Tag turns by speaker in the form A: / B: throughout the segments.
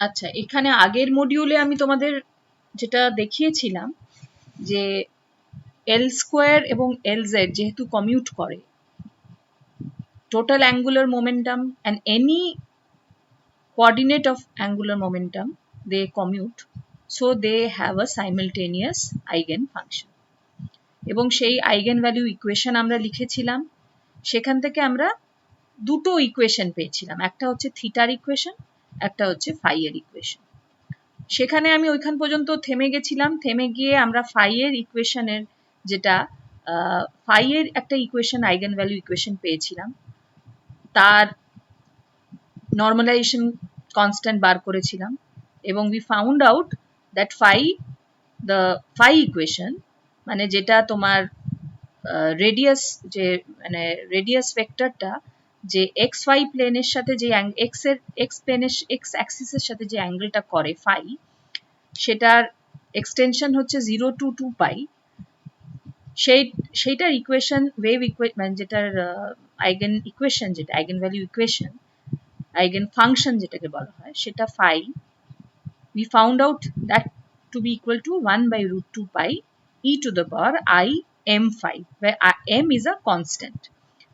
A: আচ্ছা, এখানে আগের মডিউলে আমি তোমাদের যেটা দেখিয়েছিলাম যে এল স্কোয়ার এবং এল জেড যেহেতু কমিউট করে, total angular momentum and any coordinate of angular momentum they commute, so they have a simultaneous eigenfunction এবং সেই eigenvalue equation আমরা লিখেছিলাম। সেখান থেকে আমরা দুটো ইকুয়েশন পেয়েছিলাম, একটা হচ্ছে থিটার ইকুয়েশন, একটা হচ্ছে ফাই এর ইকুয়েশন। সেখানে আমি ওইখান পর্যন্ত থেমে গেছিলাম, থেমে গিয়ে আমরা ফাই এর ইকুয়েশনের যেটা ফাই এর একটা ইকুয়েশন আইগেন ভ্যালু ইকুয়েশন পেয়েছিলাম, তার নর্মালাইজেশন কনস্ট্যান্ট বার করেছিলাম এবং we found out that the phi equation মানে যেটা তোমার রেডিয়াস, যে মানে রেডিয়াস ভেক্টরটা যে এক্স ওয়াই প্লেনের সাথে যে এক্স প্লেনের এক্স অ্যাক্সিসের সাথে যে অ্যাঙ্গেলটা করে ফাই, সেটার এক্সটেনশন হচ্ছে 0 to 2 পাই। সেইটার ইকুয়েশন ওয়েভ মানে যেটার আইগেন ইকুয়েশন, যেটা eigen value equation, eigen function যেটাকে বলা হয়, সেটা phi we found out that to be equal to 1 by root 2 pi e to the power I m phi, where m is a constant,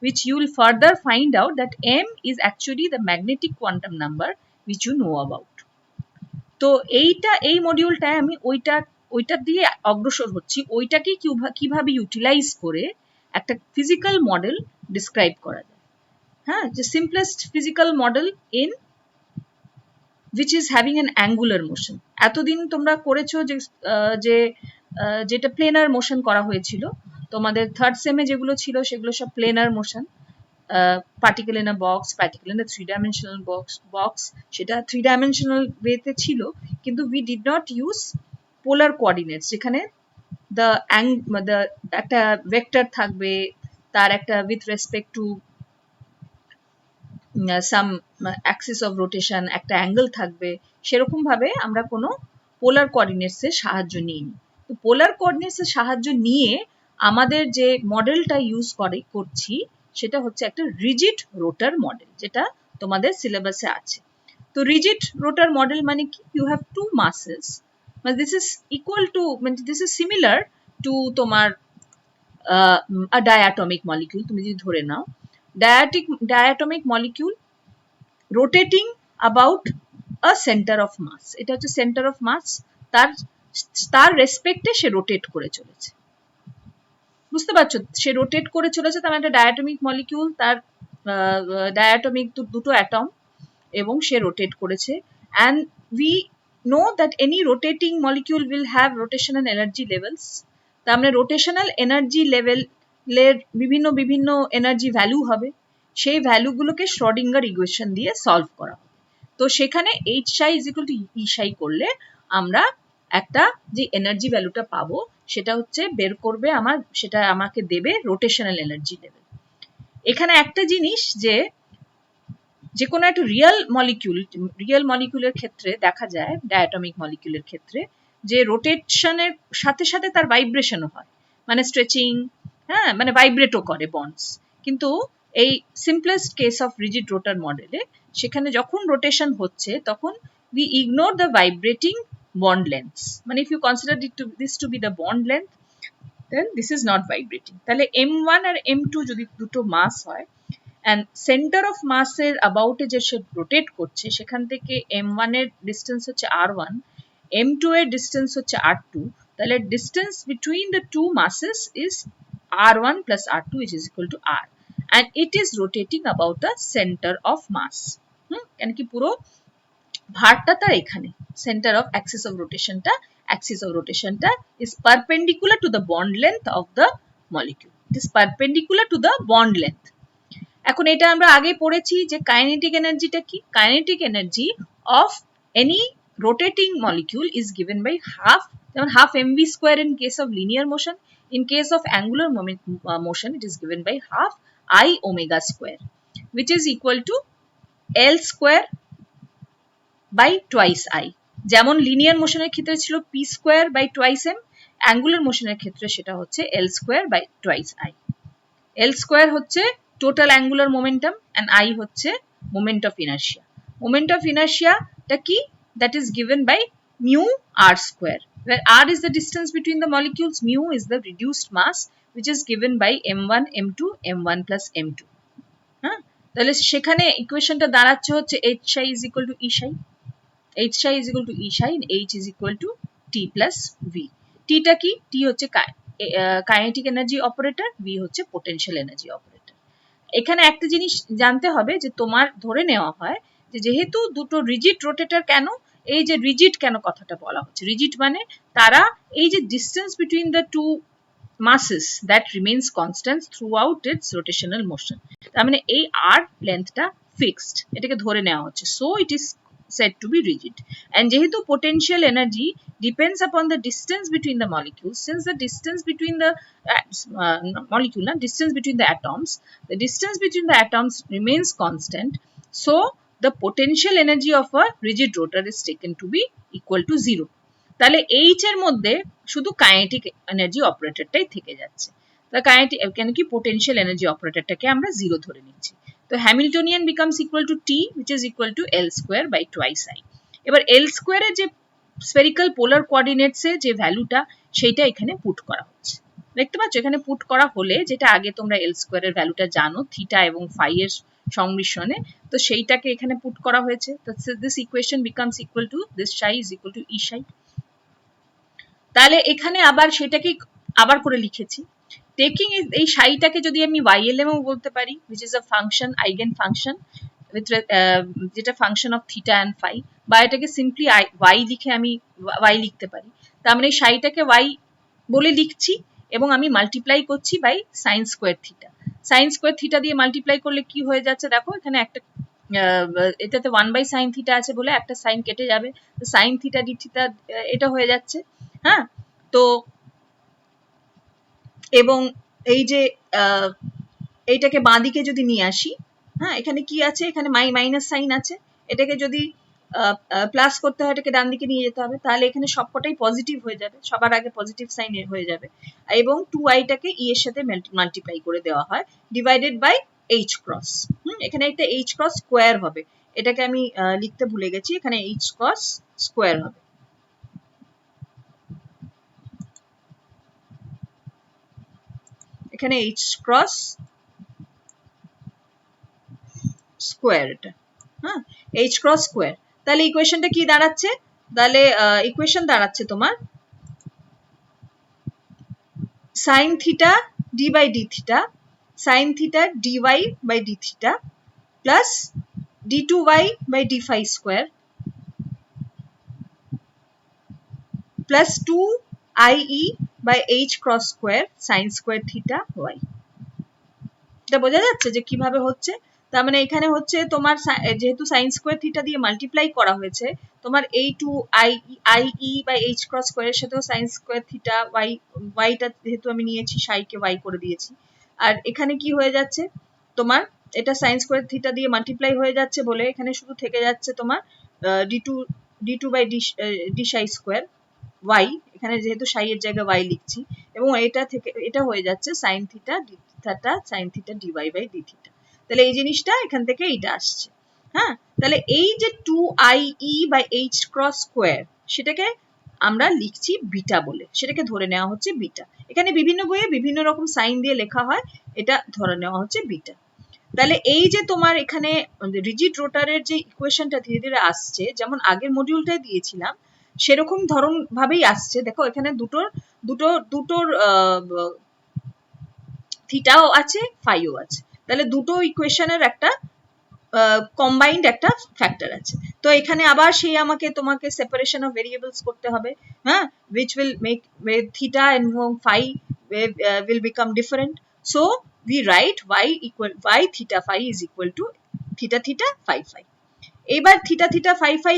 A: which you will further find out that m is actually the magnetic quantum number which you know about. তো এই মডিউলটায় আমি ওইটা দিয়ে অগ্রসর হচ্ছি, ওইটাকে কিভাবে utilise করে একটা ফিজিক্যাল মডেল ডিসক্রাইব করা যায়। হ্যাঁ, যে simplest physical model in which is having an angular motion. এতদিন তোমরা করেছো যে যেটা প্লেনার মোশন করা হয়েছিল, তোমাদের থার্ড সেমে যেগুলো ছিল সেগুলো সব planer motion, particle in a box, particle in a 3-dimensional box, সেটা 3-dimensional ওয়েতে ছিল, কিন্তু we did not use polar coordinates, যেখানে the একটা ভেক্টর থাকবে, তার একটা with respect to some Axis of rotation একটা অ্যাঙ্গেল থাকবে, সেরকম ভাবে আমরা কোনো পোলার কোঅর্ডিনেটস এর সাহায্য নিইনি। তো পোলার কোঅর্ডিনেটস এর সাহায্য নিয়ে আমাদের যে মডেলটা ইউজ করছি সেটা হচ্ছে একটা রিজিড রোটার মডেল, যেটা তোমাদের সিলেবাসে আছে। তো রিজিড রোটার মডেল মানে কি, ইউ হ্যাভ টু মাসেস, মানে দিস ইজ ইকুয়াল টু, মানে দিস ইজ সিমিলার টু তোমার a diatomic molecule, তুমি যদি ধরে নাও diatomic molecule rotating about a center of mass, এটা হচ্ছে center of mass, তার রেসপেক্টে সে রোটেট করে চলেছে, বুঝতে পারছো? সে রোটেট করে চলেছে, তার একটা ডায়াটমিক মলিকিউল, তার ডায়াটমিক দুটো অ্যাটম, এবং সে রোটেট করেছে। and we know that any rotating molecule will have rotational energy levels, তার মানে রোটেশনাল এনার্জি লেভেলের বিভিন্ন বিভিন্ন এনার্জি ভ্যালু হবে, সেই ভ্যালুগুলোকে শ্রোডিঙ্গার ইকুয়েশন দিয়ে সলভ করা হবে। তো সেখানে H Sai is equal two ই সাই করলে আমরা একটা যে এনার্জি ভ্যালুটা পাবো সেটা হচ্ছে বের করবে সেটা আমাকে দেবে রোটেশনাল এনার্জি লেভেল। এখানে একটা জিনিস যে কোনো একটা রিয়েল মলিকিউলের ক্ষেত্রে দেখা যায়, ডায়াটমিক মলিকিউলের ক্ষেত্রে, যে রোটেশনের সাথে সাথে তার ভাইব্রেশনও হয়, মানে স্ট্রেচিং, হ্যাঁ, মানে ভাইব্রেটও করে বন্ডস। কিন্তু এই সিম্পলেস্ট কেস অফ রিজিড রোটার মডেলে সেখানে যখন রোটেশন হচ্ছে তখন we ignore the vibrating bond lengths, মানে if you consider this to be the bond length, then this is not vibrating। তাহলে m1 আর m2 যদি দুটো মাস হয় and center of mass এর about এ যে সে রোটেট করছে, সেখান থেকে m1 এর ডিস্টেন্স হচ্ছে r1, m2 এর ডিস্টেন্স হচ্ছে r2, তাহলে distance between the two masses is r1 plus r2 which is equal to r, and it is rotating about the center of mass। কেন কি পুরো ভারটা তার এখানে, center of axis of rotationটা is perpendicular to the bond length of the molecule, it is perpendicular to the bond length। এখন এটা আমরা আগে পড়েছি যে কাইনেটিক এনার্জিটা কি, kinetic energy of any rotating molecule is given by যেমন half mv square in case of linear motion, in case of angular motion it is given by half I omega square, which is equal to L square by twice I। যেমন linear মোশনের ক্ষেত্রে ছিল p square by twice m, angular মোশনের ক্ষেত্রে সেটা হচ্ছে L square by twice I। L square হচ্ছে total angular momentum and I হচ্ছে moment of inertia। moment of inertia টা কি, that is given by mu r square, where r is the distance between the molecules, mu is the reduced mass which is given by m1 m2 m1 plus m2. হ্যাঁ, তাহলে সেখানে ইকুয়েশনটা দাঁড়াচ্ছে হচ্ছে h psi is equal to e psi, h psi is equal to e psi, h is equal to t plus v. t টা কি? t হচ্ছে kinetic energy operator, v হচ্ছে potential energy operator. এখানে একটা জিনিস জানতে হবে যে তোমার ধরে নেওয়া হয় যে যেহেতু দুটো রিজিড রোটেটর, কেন এই যে রিজিড কেন কথাটা বলা হচ্ছে, রিজিড মানে তারা এই যে distance between the two masses that remains constant throughout its rotational motion, তার মানে এই r লেন্থটা ফিক্সড, এটাকে ধরে নেওয়া হচ্ছে, so it is said to be rigid. And যেহেতু potential energy depends upon the distance between the molecules, since the distance between the distance between the atoms, the distance between the atoms remains constant, so the potential energy of a rigid rotor is taken to be equal to 0. তাহলে H এর মধ্যে শুধু kinetic energy অপারেটরটাই থেকে যাচ্ছে, তা kinetic কেন কি potential energy অপারেটরটাকে আমরা 0 ধরে নিচ্ছি। তো Hamiltonian becomes equal to T which is equal to L square by twice I. এবার L square এর যে স্ফেরিক্যাল পোলার কোঅর্ডিনেটস এ যে ভ্যালুটা সেইটা এখানে পুট করা হচ্ছে, দেখতে পাচ্ছ এখানে পুট করা হলে, যেটা আগে তোমরা L square এর ভ্যালুটা জানো থিটা এবং ফাই এর সংমিশ্রণে, তো সেইটাকে এখানে পুট করা হয়েছে, তো this equation becomes equal to this psi is equal to E psi. তাহলে এখানে আবার সেটাকে আবার করে লিখেছি, টেকিং এই সাইটাকে যদি আমি ylm ও বলতে পারি, which is a function eigen function with যেটা function of theta and phi, বা এটাকে সিম্পলি y লিখে আমি y লিখতে পারি, তার মানে এই সাইটাকে y বলে লিখছি এবং আমি মাল্টিপ্লাই করছি by sine square theta. Sine square theta দিয়ে মাল্টিপ্লাই করলে কি হয়ে যাচ্ছে দেখো, এখানে একটা এটাতে 1 বাই সাইন থিটা আছে বলে একটা সাইন কেটে যাবে, তো সাইন থিটা ডি থিটা এটা হয়ে যাচ্ছে। হ্যাঁ, তো এবং এই যে এইটাকে বাঁ দিকে যদি নিয়ে আসি, হ্যাঁ এখানে কি আছে, এখানে মাইনাস সাইন আছে, এটাকে যদি প্লাস করতে হয় এটাকে ডান দিকে নিয়ে যেতে হবে, তাহলে এখানে সবকটাই পজিটিভ হয়ে যাবে, সবার আগে পজিটিভ সাইন হয়ে যাবে, এবং 2i টাকে e এর সাথে মাল্টিপ্লাই করে দেওয়া হয় ডিভাইডেড বাই h ক্রস। এখানে একটা h ক্রস স্কয়ার হবে, এটাকে আমি লিখতে ভুলে গেছি, এখানে h ক্রস স্কয়ার হবে, এখানে h ক্রস স্কয়ার, এটা হ্যাঁ h ক্রস স্কয়ার। তাহলে ইকুয়েশনটা কি দাঁড়াচ্ছে, তাহলে ইকুয়েশন দাঁড়াচ্ছে তোমার sin theta d by d theta sin theta dy by d theta plus d2y by d phi square plus 2ie by h cross square sin square theta y. এটা বোঝা যাচ্ছে যে কিভাবে হচ্ছে, তার মানে এখানে হচ্ছে তোমার যেহেতু sin square theta দিয়ে মাল্টিপ্লাই করা হয়েছে, তোমার এই 2ie by h cross square এর সাথেও sin square theta y টা যেহেতু আমি নিয়েছি psi কে y করে দিয়েছি, আর এখানে কি হয়ে যাচ্ছে তোমার এটা sin square theta দিয়ে মাল্টিপ্লাই হয়ে যাচ্ছে বলে এখানে শুধু থেকে যাচ্ছে তোমার d2 by d psi square y, এখানে যেহেতু psi এর জায়গায় y লিখছি, এবং এটা থেকে এটা হয়ে যাচ্ছে sin theta d theta sin theta dy by d theta, তাহলে এই জিনিসটা এখান থেকে এটা আসছে। হ্যাঁ, তাহলে এই যে 2ie by h cross square সেটাকে আমরা লিখছি বিটা বলে, সেটাকে ধরে নেওয়া হচ্ছে বিটা, এখানে বিভিন্ন বইয়ে বিভিন্ন রকম সাইন দিয়ে লেখা হয়, এটা ধরে নেওয়া হচ্ছে বিটা। তাহলে এই যে তোমার এখানে রিজিড রোটারের যে ইকুয়েশনটা ধীরে ধীরে আসছে, যেমন আগের মডিউলটায় দিয়েছিলাম সেরকম ধরন ভাবেই আসছে, দেখো এখানে দুটোর থিটাও আছে ফাইও আছে, তাহলে দুটো ইকুয়েশনের একটা কম্বাইন্ড একটা ফ্যাক্টর আছে, তো এখানে আবার সেই তোমাকে সেপারেশন অফ ভেরিয়েবলস করতে হবে, হ্যাঁ, which will make theta and phi will become different, so we write y theta phi is equal to theta theta phi phi. এবার থিটা থিটা ফাই ফাই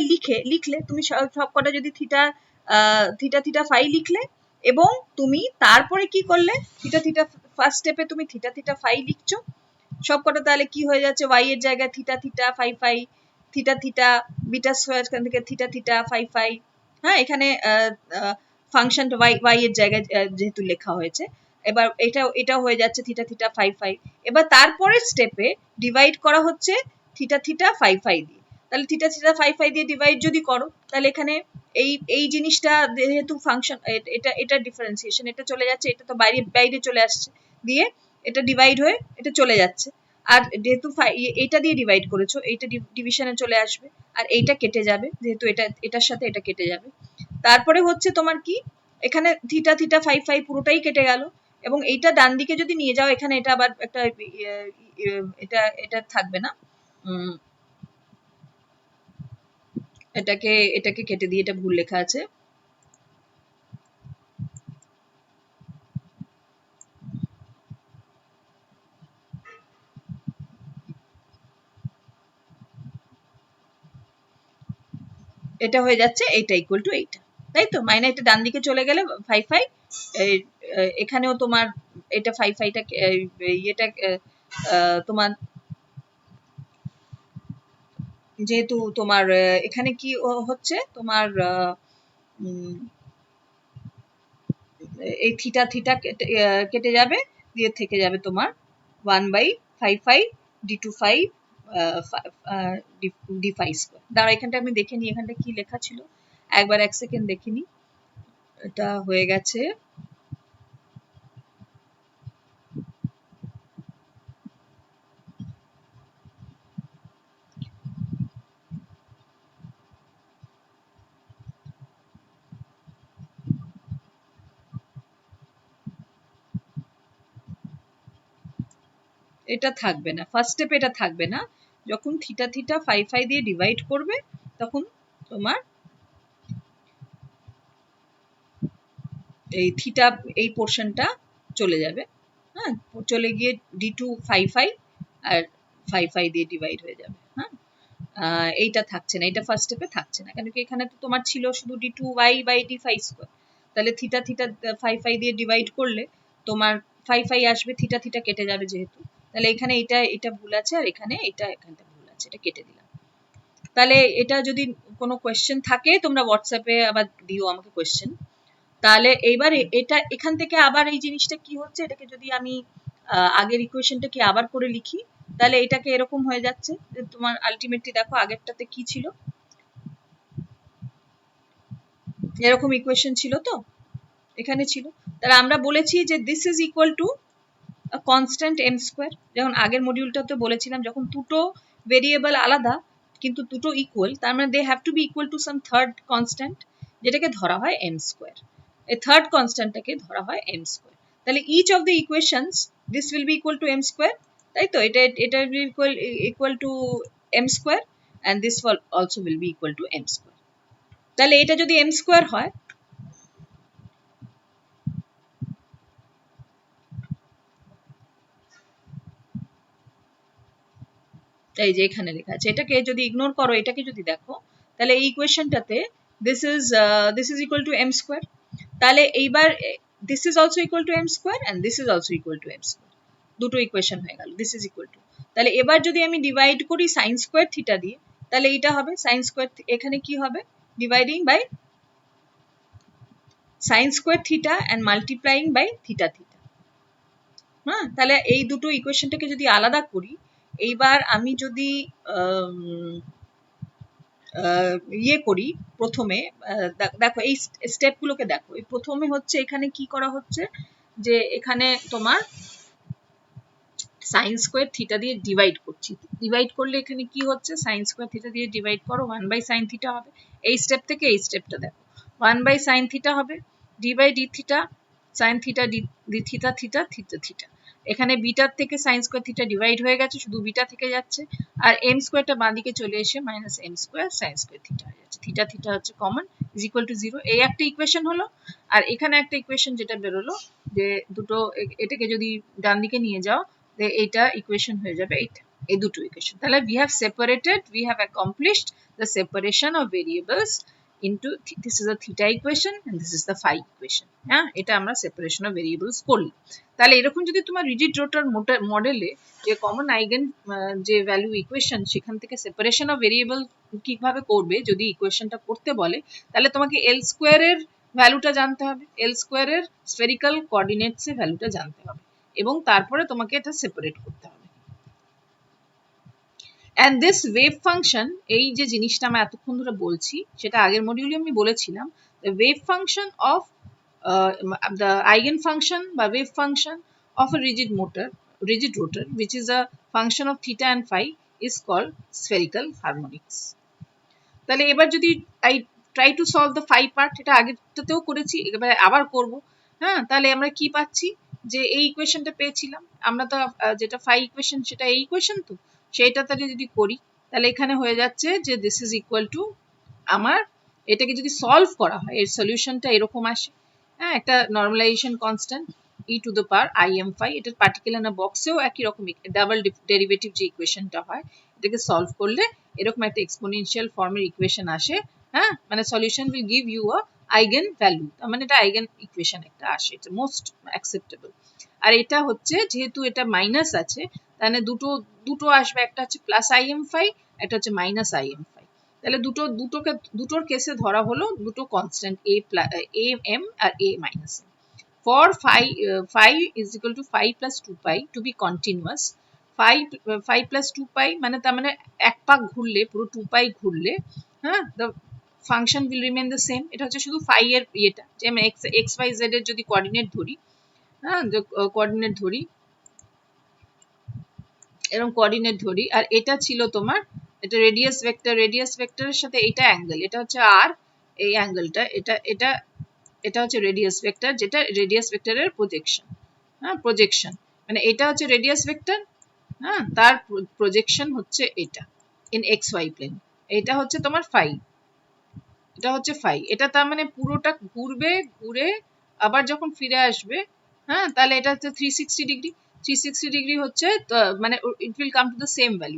A: লিখলে তুমি সবকটা যদি থিটা থিটা ফাই লিখলে, এবং তুমি তারপরে কি করলে থিটা থিটা ফার্স্ট স্টেপে তুমি থিটা থিটা ফাই লিখছো সবকটা, তাহলে কি হয়ে যাচ্ছে y এর জায়গায় theta theta phi phi, theta theta beta square এখান থেকে থিটা থিটা ফাই ফাই, হ্যাঁ এখানে ফাংশনটা y এর জায়গায় যেহেতু লেখা হয়েছে, এবার এটা হয়ে যাচ্ছে থিটা থিটা ফাই ফাই, এবার তারপরের স্টেপে ডিভাইড করা হচ্ছে থিটা থিটা ফাই ফাই দিয়ে, তাহলে থিটা থিটা ফাই ফাই দিয়ে ডিভাইড যদি করো, তাহলে এখানে এই জিনিসটা যেহেতু ফাংশন, এটা ডিফারেন্সিয়েশন, এটা চলে যাচ্ছে, এটা তো বাইরে বাইরে চলে আসছে, দিয়ে এটা ডিভাইড হয়ে এটা চলে যাচ্ছে। আর যেহেতু এইটা দিয়ে ডিভাইড করেছো, এইটা ডিভিশনে চলে আসবে, আর এইটা কেটে যাবে, যেহেতু এটার সাথে এটা কেটে যাবে। তারপরে হচ্ছে তোমার কি, এখানে থিটা থিটা ফাই ফাই পুরোটাই কেটে গেল, এবং এইটা ডান দিকে যদি নিয়ে যাও, এখানে এটা আবার একটা এটা থাকবে না, এটাকে কেটে দিয়ে, এটা ভুল লেখা আছে, এটা হয়ে যাচ্ছে এইটা ইকুয়াল টু এইটা, তাই তো? মাইনা এটা ডান দিকে চলে গেলে ফাই ফাই, এখানেও তোমার এটা ফাই ফাইটা এটা তোমার যেহেতু তোমার এখানে কি হচ্ছে, তোমার এই থিটা থিটা কেটে যাবে, দিয়ে থেকে যাবে তোমার 1/5 d2 d5 স্কয়ার। দাঁড়া, এখানটা আমি দেখে নিই, এখানটা কি লেখা ছিল, একবার 1 সেকেন্ড দেখে নিই। এটা হয়ে গেছে, এটা থাকবে না, ফার্স্ট স্টেপে এটা থাকবে না। যখন থিটা থিটা ফাই ফাই দিয়ে ডিভাইড করবে, তখন তোমার এই থিটা এই পোর্শনটা চলে যাবে, হ্যাঁ, চলে গিয়ে d2 ফাই ফাই আর ফাই ফাই দিয়ে ডিভাইড হয়ে যাবে। হ্যাঁ, এইটা থাকছে না, এটা ফার্স্ট স্টেপে থাকছে না, কেন কি এখানে তো তোমার ছিল শুধু d2y/d5 স্কয়ার। তাহলে থিটা থিটা ফাই ফাই দিয়ে ডিভাইড করলে তোমার ফাই ফাই আসবে, থিটা থিটা কেটে যাবে যেহেতু, তাহলে এখানে এটা ভুল আছে, আর এখানে এখানটা ভুল আছে, এটা কেটে দিলাম। তাহলে এটা যদি কোনো কোয়েশ্চেন থাকে, তোমরা হোয়াটসঅ্যাপে আবার দিও আমাকে কোয়েশ্চেন। তাহলে এইবার এটা এখান থেকে আবার এই জিনিসটা কি হচ্ছে, এটাকে যদি আমি আগের ইকুয়েশনটাকে আবার করে লিখি, তাহলে এটাকে এরকম হয়ে যাচ্ছে যে তোমার আলটিমেটলি দেখো আগেরটাতে কি ছিল, এরকম ইকুয়েশন ছিল তো, এখানে ছিল। তাহলে আমরা বলেছি যে this is equal to constant M square, যখন আগের মডিউলটাতে বলেছিলাম, যখন দুটো ভেরিয়েবল আলাদা কিন্তু দুটো ইকুয়াল, তার মানে they have to be equal to some third constant, যেটাকে ধরা হয় এম স্কোয়ার। এই থার্ড কনস্ট্যান্টটাকে ধরা হয় এম স্কোয়ার। তাহলে each of the equations this will be equal to M square, তাই তো? এটা equal to M square, and this also will be equal to M square. তাহলে এটা যদি এম স্কোয়ার হয়, এই যে এখানে লেখা আছে, এটাকে যদি ইগনোর করো, এটাকে যদি দেখো, তাহলে এই ইকুয়েশনটাতে this is equal to m square, তাহলে এইবার this is also equal to m square and this is also equal to m square, দুটো ইকুয়েশন হয়ে গেল, this is equal to। তাহলে এবার যদি আমি ডিভাইড করি sin square থিটা দিয়ে, তাহলে এটা হবে sin square, এখানে কি হবে, dividing by sin square theta and multiplying by theta theta. হ্যাঁ, তাহলে এই দুটো ইকুয়েশনটাকে যদি আলাদা করি, এইবার আমি যদি ইয়ে করি, প্রথমে দেখো এই স্টেপগুলোকে দেখো, এই প্রথমে হচ্ছে এখানে কি করা হচ্ছে, যে এখানে তোমার সাইন স্কোয়ার থিটা দিয়ে ডিভাইড করছি, ডিভাইড করলে এখানে কি হচ্ছে, সাইন স্কোয়ার থিটা দিয়ে ডিভাইড করো, 1/sin থিটা হবে। এই স্টেপ থেকে এই স্টেপটা দেখো, 1/sin থিটা হবে, d/d theta, sine theta D theta theta theta theta. এখানে বিটার থেকে সাইন স্কোয়ার থিটা ডিভাইড হয়ে গেছে, শুধু বিটা থেকে যাচ্ছে, আর এম স্কোয়ারটা বাঁ দিকে চলে এসে minus M square sine square theta হয়ে যাচ্ছে, থিটা থিটা হচ্ছে কমন, ইজ ইকুয়াল টু 0। এই একটা ইকুয়েশন হলো, আর এখানে একটা ইকুয়েশন যেটা বেরোলো, যে দুটো এটাকে যদি ডান দিকে নিয়ে যাও, এইটা ইকুয়েশন হয়ে যাবে এইটা, এই দুটো ইকুয়েশন। তাহলে we have accomplished the separation of variables into, this is a theta equation and this is the phi equation। হ্যাঁ, এটা আমরা separation of variables করলাম। তাহলে এরকম যদি তোমার রিজিড রোটার মডেলে যে কমন আইগেন যে ভ্যালু ইকুয়েশন, সেখান থেকে সেপারেশন অফ ভেরিয়েবল কিভাবে করবে যদি ইকুয়েশনটা করতে বলে, তাহলে তোমাকে এল স্কোয়ারের ভ্যালুটা জানতে হবে, এল স্কোয়ারের স্ফেরিক্যাল কোঅর্ডিনেটস এর ভ্যালুটা জানতে হবে, এবং তারপরে তোমাকে এটা সেপারেট করতে হবে।
B: and this wave function, এই যে জিনিসটা আমরা এতক্ষণ ধরে বলছি সেটা আগের মডিউলে আমি বলেছিলাম, the wave function of the eigenfunction বা wave function of a rigid rotor which is a function of theta and phi is called spherical harmonics. তাহলে এবার যদি I try to solve the phi part, এটা আগেরটাতেও করেছি, এবারে আবার করব। হ্যাঁ, তাহলে আমরা কি পাচ্ছি, যে এই ইকুয়েশনটা পেয়েছিলাম আমরা, তো যেটা phi ইকুয়েশন সেটা এই ইকুয়েশন, তো সেইটা তাহলে যদি করি তাহলে এখানে হয়ে যাচ্ছে যে দিস ইজ ইকুয়াল টু, আমার এটাকে যদি সলভ করা হয় এর সলিউশনটা এরকম আসে। হ্যাঁ, একটা normalisation constant e two the power im phi, এটার পার্টিকুলার না বক্সেও একই রকম ডাবল ডেরিভেটিভ যে ইকুয়েশনটা হয়, এটাকে সলভ করলে এরকম একটা এক্সপোনেনশিয়াল ফর্মের ইকুয়েশন আসে। হ্যাঁ, মানে solution will give you a eigen value, তার মানে এটা আইগেন ইকুয়েশন একটা আসে, এটা মোস্ট অ্যাকসেপ্টেবল। আর এটা হচ্ছে যেহেতু এটা মাইনাস আছে, তাহলে দুটো আসবে, একটা হচ্ছে প্লাস im phi, একটা হচ্ছে মাইনাস im phi। তাহলে দুটোর কেসে ধরা হলো দুটো কনস্ট্যান্ট a m আর a minus m। For phi is equal to phi plus 2 pi to be continuous, phi plus 2 pi মানে তার মানে এক পাক ঘুরলে, পুরো 2 pi ঘুরলে, হ্যাঁ, the function will remain the same। এটা হচ্ছে শুধু phi এর ইয়েটা, যে আমি x y z এর যদি কোঅর্ডিনেট ধরি, হ্যাঁ, কোঅর্ডিনেট ধরি, এরকম কোঅর্ডিনেট ধরি, আর এটা ছিল তোমার, এটা রেডিয়াস ভেক্টরের সাথে এটা অ্যাঙ্গেল, এটা হচ্ছে r, এই অ্যাঙ্গেলটা, এটা হচ্ছে রেডিয়াস ভেক্টর, যেটা রেডিয়াস ভেক্টরের প্রজেকশন। হ্যাঁ, প্রজেকশন মানে এটা হচ্ছে রেডিয়াস ভেক্টর, হ্যাঁ, তার প্রজেকশন হচ্ছে এটা ইন এক্স ওয়াই প্লেন। এটা হচ্ছে তোমার ফাই, এটা হচ্ছে ফাই, এটা তার মানে পুরোটা ঘুরবে, ঘুরে আবার যখন ফিরে আসবে, হ্যাঁ, তাহলে এটা হচ্ছে 360 ডিগ্রি। 360 ডিগ্রি হচ্ছে মানে it will come to the same value.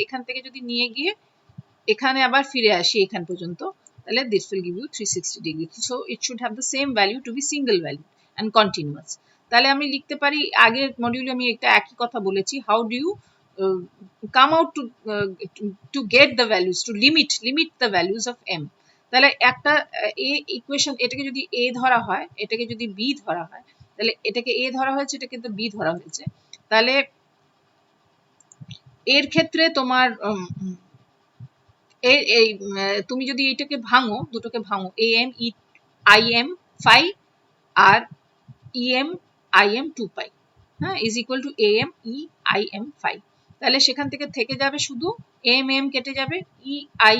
B: এখান থেকে যদি নিয়ে গিয়ে এখানে আবার ফিরে আসি এখান পর্যন্ত, তাহলে this will give you 360 degree, so it should have the same value to be single value and continuous। তাহলে আমি লিখতে পারি, আগের মডিউলে আমি একটা একই কথা বলেছি, how do you come out to get the values, to limit the values of m। তাহলে একটা a ইকুয়েশন, এটাকে যদি a ধরা হয়, এটাকে যদি b ধরা হয়, তাহলে এটাকে a ধরা হয়েছে, এটাকে তো b ধরা হয়েছে, তাহলে এর ক্ষেত্রে তোমার এই তুমি যদি এটাকে ভাঙো, দুটোকে ভাঙো, am im phi R em im 2 pi, হ্যাঁ, is equal to am im phi। তাহলে সেখান থেকে যাবে শুধু m কেটে যাবে, i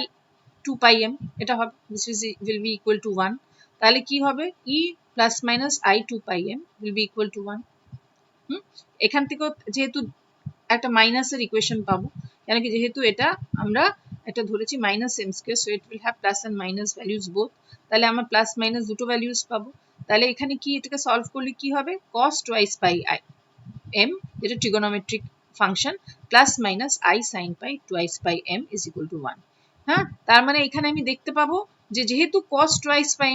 B: 2 pi m, এটা হবে which will be equal to 1। তাহলে কি হবে, e plus minus i 2 pi m will be equal to 1। এখান থেকে যেহেতু একটা মাইনাসের ইকুয়েশন পাবো, কেন কি, যেহেতু এটা আমরা এটা ধরেছি minus M square, so it will have plus and minus values both. তাহলে আমরা প্লাস মাইনাস দুটো ভ্যালুজ পাবো। তাহলে এখানে কি, এটাকে সলভ করলে কি হবে, cos twice pi i m, যেটা trigonometric function, plus minus i sin pi twice pi m is equal to 1। হ্যাঁ, তার মানে এখানে আমি দেখতে পাবো যে যেহেতু cos twice pi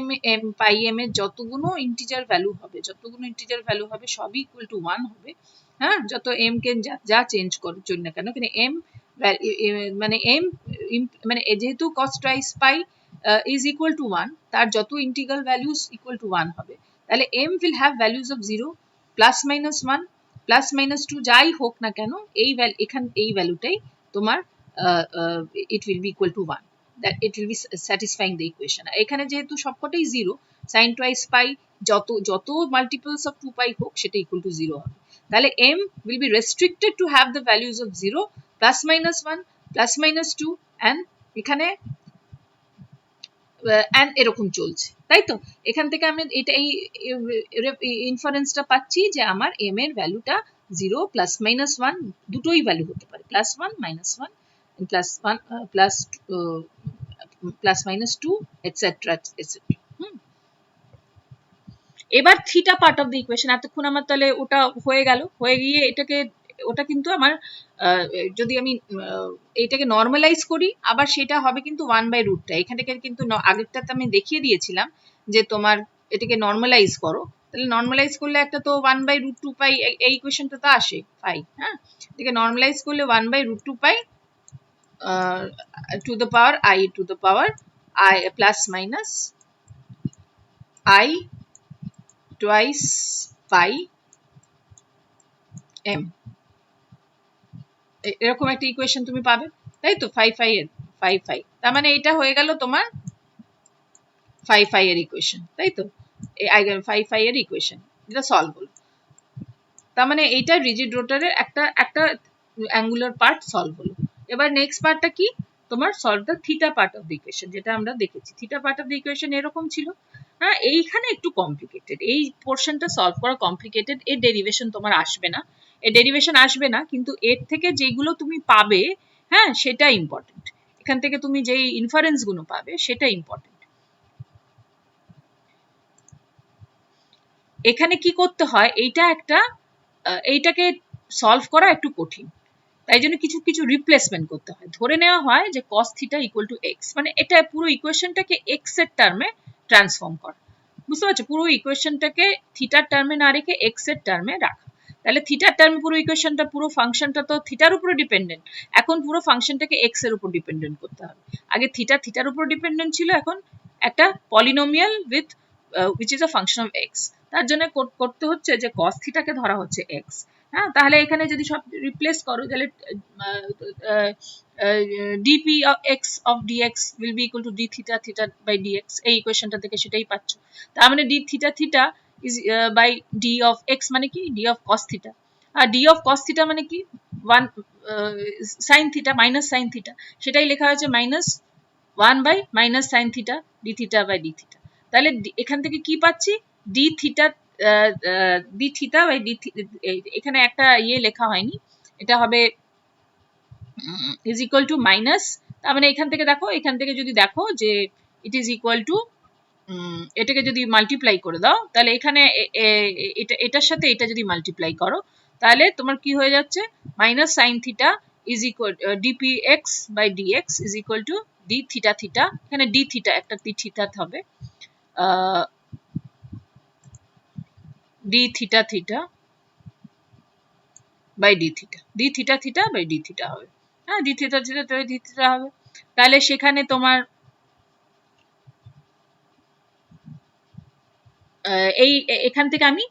B: m এর যতগুলো ইন্টিজার ভ্যালু হবে সবই ইকুয়াল টু 1 হবে। হ্যাঁ, যত m কে যা চেঞ্জ করুন না কেন, কিন্তু m মানে যেহেতু cos twice pi is equal to 1, তার যত ইন্টিগ্রাল ভ্যালুস ইকুয়াল টু 1 হবে, তাহলে m will have values of 0, plus minus 1, plus minus 2, যাই হোক না কেন, এই ভ্যালুটাই তোমার it will be equal to 1, that it will be satisfying the equation। এখানে যেহেতু সবকটাই 0, sin twice pi যত multiples of 2 pi হোক সেটা equal to 0 হবে। তাহলে m will be restricted to have the values of 0, plus minus 1, plus minus 2, and এখানে and এরকম চলছে, তাই তো? এখান থেকে আমি এই ইনফারেন্সটা পাচ্ছি যে আমার m এর ভ্যালুটা 0, প্লাস মাইনাস 1, দুটোই ভ্যালু হতে পারে, plus 1 minus 1, plus 1 plus minus 2, etcetera etcetera. এবার theta part of the equation, এতক্ষণ আমার তাহলে ওটা হয়ে গেল, হয়ে গিয়ে ওটা কিন্তু আমার যদি আমি এইটাকে নর্মালাইজ করি, আবার সেটা হবে কিন্তু 1/√টা। এখান থেকে কিন্তু আগেরটাতে আমি দেখিয়ে দিয়েছিলাম যে তোমার এটাকে নর্মালাইজ করো, তাহলে নর্মালাইজ করলে একটা তো 1/√2 পাই, এই ইকুয়েশনটা তো আসে পাই। হ্যাঁ, এটাকে নর্মালাইজ করলে 1/√2 pi to the power i to the power i plus minus i twice pi m, এরকম একটা ইকুয়েশন তুমি পাবে। তাই তো 5 তার মানে এটা হয়ে গেল তোমার 5 এর ইকুয়েশন, তাই তো, এই আইগেন 5 এর ইকুয়েশন যেটা সলভ হলো। তার মানে এইটা রিজিড রোটারের একটা একটা অ্যাঙ্গুলার পার্ট সলভ হলো। এবার নেক্সট পার্টটা কি, তোমার solve the theta part of the equation, যেটা আমরা দেখেছি। Theta part of the equation এরকম ছিল। হ্যাঁ, এইখানে একটু কমপ্লিকেটেড, এই পোর্শনটা সলভ করা কমপ্লিকেটেড। এর ডেরিভেশন তোমার আসবে না, এর ডেরিভেশন আসবে না, কিন্তু এর থেকে যেগুলো তুমি পাবে, হ্যাঁ, সেটা ইম্পর্টেন্ট। এখান থেকে তুমি যেই ইনফারেন্স গুলো পাবে সেটা ইম্পর্টেন্ট। এখানে কি করতে হয়, এইটাকে সলভ করা একটু কঠিন, তাই জন্য কিছু কিছু রিপ্লেসমেন্ট করতে হয়। ধরে নেওয়া হয় যে cos theta equal to x, মানে এটা পুরো ইকুয়েশনটাকে এক্স এর টার্মে ট্রান্সফর্ম করা, বুঝতে পারছো? পুরো ইকুয়েশনটাকে থিটার টার্মে না রেখে এক্স এর টার্মে রাখা। তাহলে থিটার টার্মে পুরো ইকুয়েশনটা, পুরো ফাংশনটা তো থিটার উপরে ডিপেন্ডেন্ট, এখন পুরো ফাংশনটাকে এক্স এর উপর ডিপেন্ডেন্ট করতে হবে। আগে থিটার উপর ডিপেন্ডেন্ট ছিল, এখন একটা polynomial with which is a function of x, তার জন্য করতে হচ্ছে যে cos থিটাকে ধরা হচ্ছে x। হ্যাঁ, তাহলে এখানে যদি সব রিপ্লেস করো, তাহলে dp of x of dx will be equal to d theta theta by dx, এই ইকুয়েশনটা থেকে সেটাই পাচ্ছ। তার মানে d theta theta is by d of x মানে কি, d of cos theta, R d of cos theta মানে কি 1 sin theta minus sin theta, সেটাই লেখা হয়েছে minus 1 by minus sin theta d theta by d theta। তাহলে এখান থেকে কি পাচ্ছি, d theta d theta by d এখানে একটা লেখা হয়নি, এটা হবে is equal to minus, তার মানে এখান থেকে দেখো, এখান থেকে যদি দেখো যে it is equal to এটাকে যদি মাল্টিপ্লাই করে দাও, তাহলে এখানে এটার সাথে এটা যদি মাল্টিপ্লাই করো, তাহলে তোমার কি হয়ে যাচ্ছে, minus sine theta is equal dpx by dx is equal to d theta theta, এখানে d থিটা একটা d থিটা হবে, d theta theta by d theta, d theta theta by d theta হবে। হ্যাঁ, d theta theta by d theta হবে। তাহলে সেখানে তোমার এই এখান থেকে আমি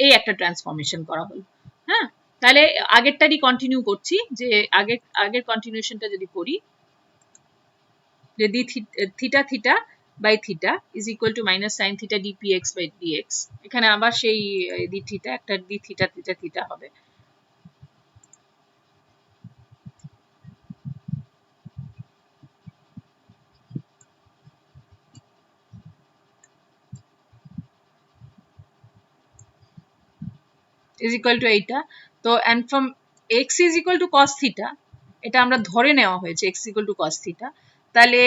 B: এই একটা ট্রান্সফরমেশন করা হলো। হ্যাঁ, তাহলে আগেরটারই কন্টিনিউ করছি, যে আগের কন্টিনিউশনটা যদি করি, যে d theta theta by theta is equal to minus sine theta dpx by dx, এখানে আবার সেই d থিটা একটা d থিটা থিটা থিটা হবে। is equal to এইটা, তো and from x is equal to cos theta, এটা আমরা ধরে নেওয়া হয়েছে x is equal to cos theta, তাহলে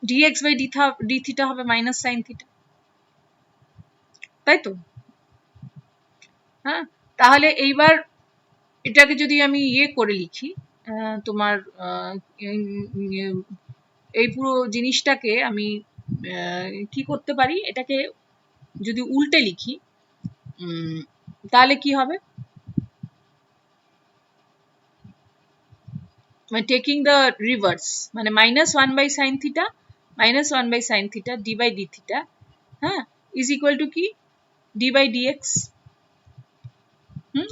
B: dx by d theta হবে minus sin theta, তাই তো? হ্যাঁ, তাহলে এইবার এটাকে যদি আমি করে লিখি, তোমার এই পুরো জিনিসটাকে আমি কি করতে পারি, এটাকে যদি উল্টে লিখি তাহলে কি হবে, মানে টেকিং দ্য রিভার্স, মানে minus 1 by sine theta d by d theta, হ্যাঁ, ইজ ইকুয়াল টু কি d বাই dx।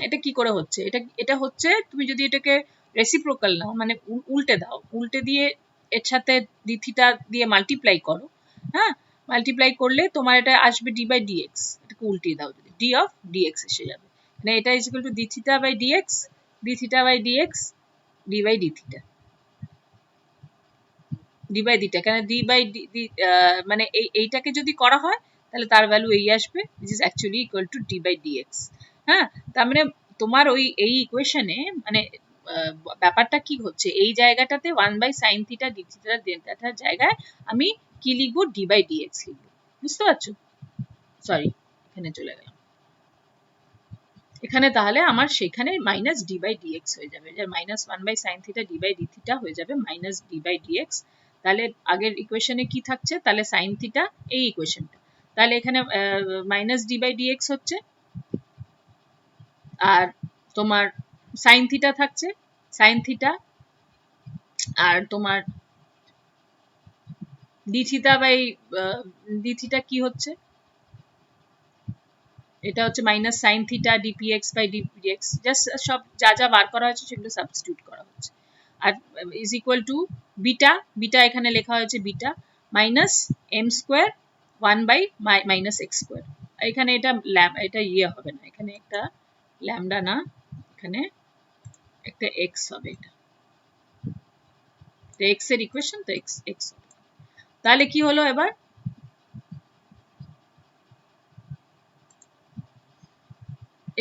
B: এটা কি করে হচ্ছে, এটা হচ্ছে, তুমি যদি এটাকে রেসিপ্রোকাল নাও, মানে উল্টে দাও, উল্টে দিয়ে এর সাথে d থিটা দিয়ে মাল্টিপ্লাই করো, হ্যাঁ, মাল্টিপ্লাই করলে তোমার এটা আসবে d বাই dx, এটাকে উল্টিয়ে দাও, d অফ dx এসে যাবে, মানে এটা is equal to d theta by dx, d theta by dx, d by d theta, d by d টা, কেন d বাই d মানে এইটাকে যদি করা হয়, তাহলে তার ভ্যালু এই আসবে, which is actually equal to d by dx। হ্যাঁ, তার মানে তোমার এই ইকুয়েশনে মানে ব্যাপারটা কি হচ্ছে, এই জায়গাটাতে 1 by sine theta d theta ডেল্টাটার জায়গায় আমি কি লিখবো, d বাই dx লিখবো, বুঝতে পারছো? সরি, এখানে চলে গেলাম, এখানে তাহলে আমার সেখানে মাইনাস d বাই dx হয়ে যাবে, যে minus 1 by sine theta d by d theta হয়ে যাবে মাইনাস d বাই dx। তাহলে আগের ইকুয়েশনে কি থাকছে, তাহলে সাইন থিটা, এই ইকুয়েশনটা, তাহলে এখানে মাইনাস d বাই dx হচ্ছে, আর তোমার সাইন থিটা থাকছে, সাইন থিটা, আর তোমার d theta by d theta কি হচ্ছে, এটা হচ্ছে minus sine theta dpx by dx, just সব যা যা বার করা হয়েছে সেগুলো সাবস্টিটিউট করা হচ্ছে। আর ইজ ইকুয়াল টু বিটা এখানে লেখা হয়েছে beta minus M square 1/-x²। এখানে এটা ইয়ে হবে না, এখানে একটা ল্যামডা না, এখানে একটা x হবে, এটা x এর ইকুয়েশন, তো x হবে। তাহলে কি হলো এবার,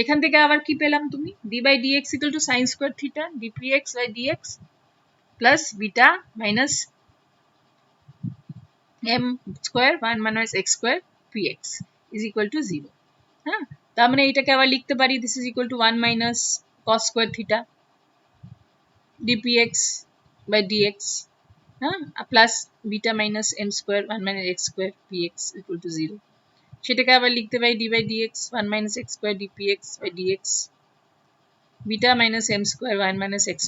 B: এখান থেকে আবার কি পেলাম তুমি, d/dx = sin square theta dpx/dx plus beta minus m square 1 - x² px is equal to 0। হ্যাঁ, তার মানে এটাকে আবার লিখতে পারি this is equal to 1 - cos square theta dpx/dx, হ্যাঁ, plus beta minus m square 1 - x² px equal to 0। সেটাকে আবার লিখতে পারি d/dx 1 - x² dpx/dx beta minus m square 1 - x²,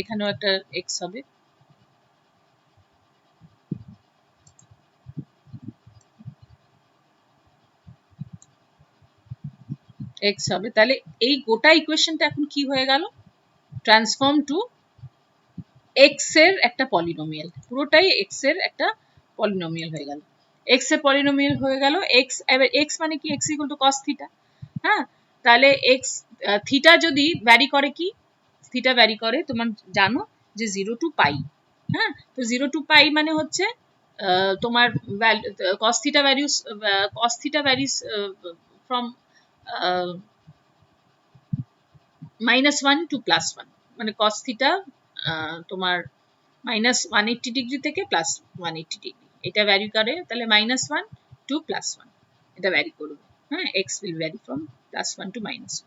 B: এখানেও একটা x হবে, x হবে। তাহলে এই গোটা ইকুয়েশনটা এখন কি হয়ে গেল, ট্রান্সফর্ম টু x এর একটা পলিনোমিয়াল, পুরোটাই x এর একটা পলিনোমিয়াল হয়ে গেল, x এর পলিনোমিয়াল হয়ে গেল। এবার x মানে কি, x = cos থিটা। হ্যাঁ, তাহলে x থিটা যদি ভ্যারি করে, কি থিটা ভ্যারি করে তোমরা জানো যে 0 to পাই। হ্যাঁ, তো 0 to পাই মানে হচ্ছে তোমার cos theta varies from -1 to +1, মানে cos theta তোমার -180 ডিগ্রি থেকে +180 ডিগ্রি, এটা ভ্যারি করে। তাহলে -1 to +1 এটা ভ্যারি করবে। হ্যাঁ, x will vary from +1 to -1।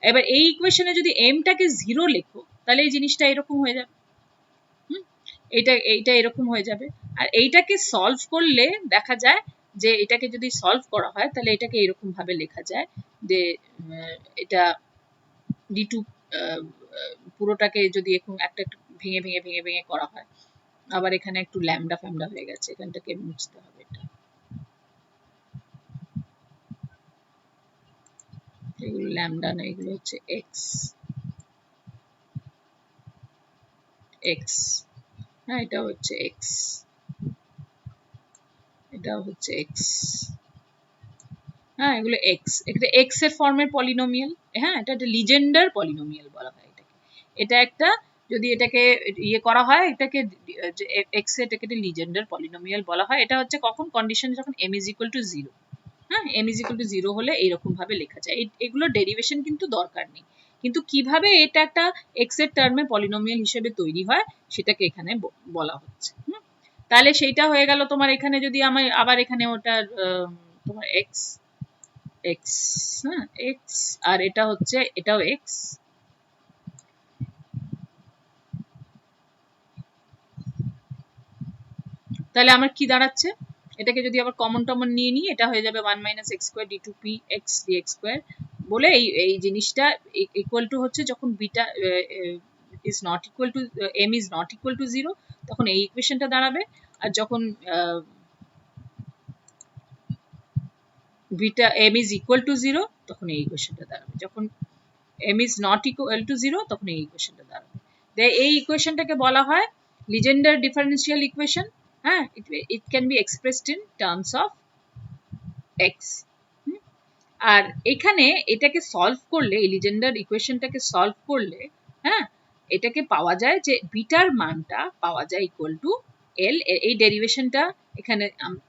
B: এবার এই ইকুয়েশনে যদি m টাকে 0 লেখো, তাহলে এই জিনিসটা এরকম হয়ে যাবে। এইটা এরকম হয়ে যাবে। আর এইটাকে সলভ করলে দেখা যায় যে এটাকে যদি সলভ করা হয়, তাহলে এটাকে এরকম ভাবে লেখা যায় যে এটা d2 পুরোটাকে যদি এখন একটা ভেঙে করা হয়, আবার এখানে একটু ল্যামডা ফ্যামডা হয়ে গেছে, এখানটাকে মুছতে হবে, এটা এগুলো ল্যামডা না, এগুলো হচ্ছে x। হ্যাঁ, এটা হচ্ছে x, এটা হচ্ছে x। হ্যাঁ, এগুলো x, এটা x এর ফর্মের পলিনোমিয়াল। হ্যাঁ, এটা একটা লিজেন্ডার পলিনোমিয়াল বলা হয় এটাকে। এটা একটা, যদি এটাকে ইয়ে করা হয়, এটাকে x এটাকে একটা লিজেন্ডার পলিনোমিয়াল বলা হয়। এটা হচ্ছে কখন, কন্ডিশন যখন m = 0। হ্যাঁ, m = 0 হলে এইরকম ভাবে লেখা যায়। এগুলো ডেরিভেশন কিন্তু দরকার নেই, কিন্তু কিভাবে এটা একটা x এর টার্মে পলিনোমিয়াল হিসেবে তৈরি হয় সেটাকে এখানে বলা হচ্ছে। তাহলে সেইটা হয়ে গেল তোমার। এখানে যদি আমি আবার এখানে ওটা তোমার x, হ্যাঁ, x, আর এটা হচ্ছে, এটাও x। তাহলে আমার কি দাঁড়াচ্ছে, এটাকে যদি আবার কমন নিয়ে নিই, এটা হয়ে যাবে 1 - x² d2px dx² বলে এই জিনিসটা ইকুয়াল টু হচ্ছে যখন beta is not equal to m is not equal to 0, তখন এই ইকুয়েশনটা দাঁড়াবে। আর যখন beta m is equal to 0, তখন এই ইকুয়েশনটা দাঁড়াবে। যখন m is not equal to 0, তখন এই ইকুয়েশনটা দাঁড়াবে। এই ইকুয়েশনটাকে বলা হয় লিজেন্ডার ডিফারেন্সিয়াল ইকুয়েশন। হ্যাঁ, it can be expressed in terms of x। আর এখানে এটাকে সলভ করলে, এই লিজেন্ডার ইকুয়েশনটাকে সলভ করলে, হ্যাঁ, এটাকে পাওয়া যায় যে বিটার মানটা পাওয়া যায় ইকুয়াল টু L। এই ডেরিভেশনটা এখানে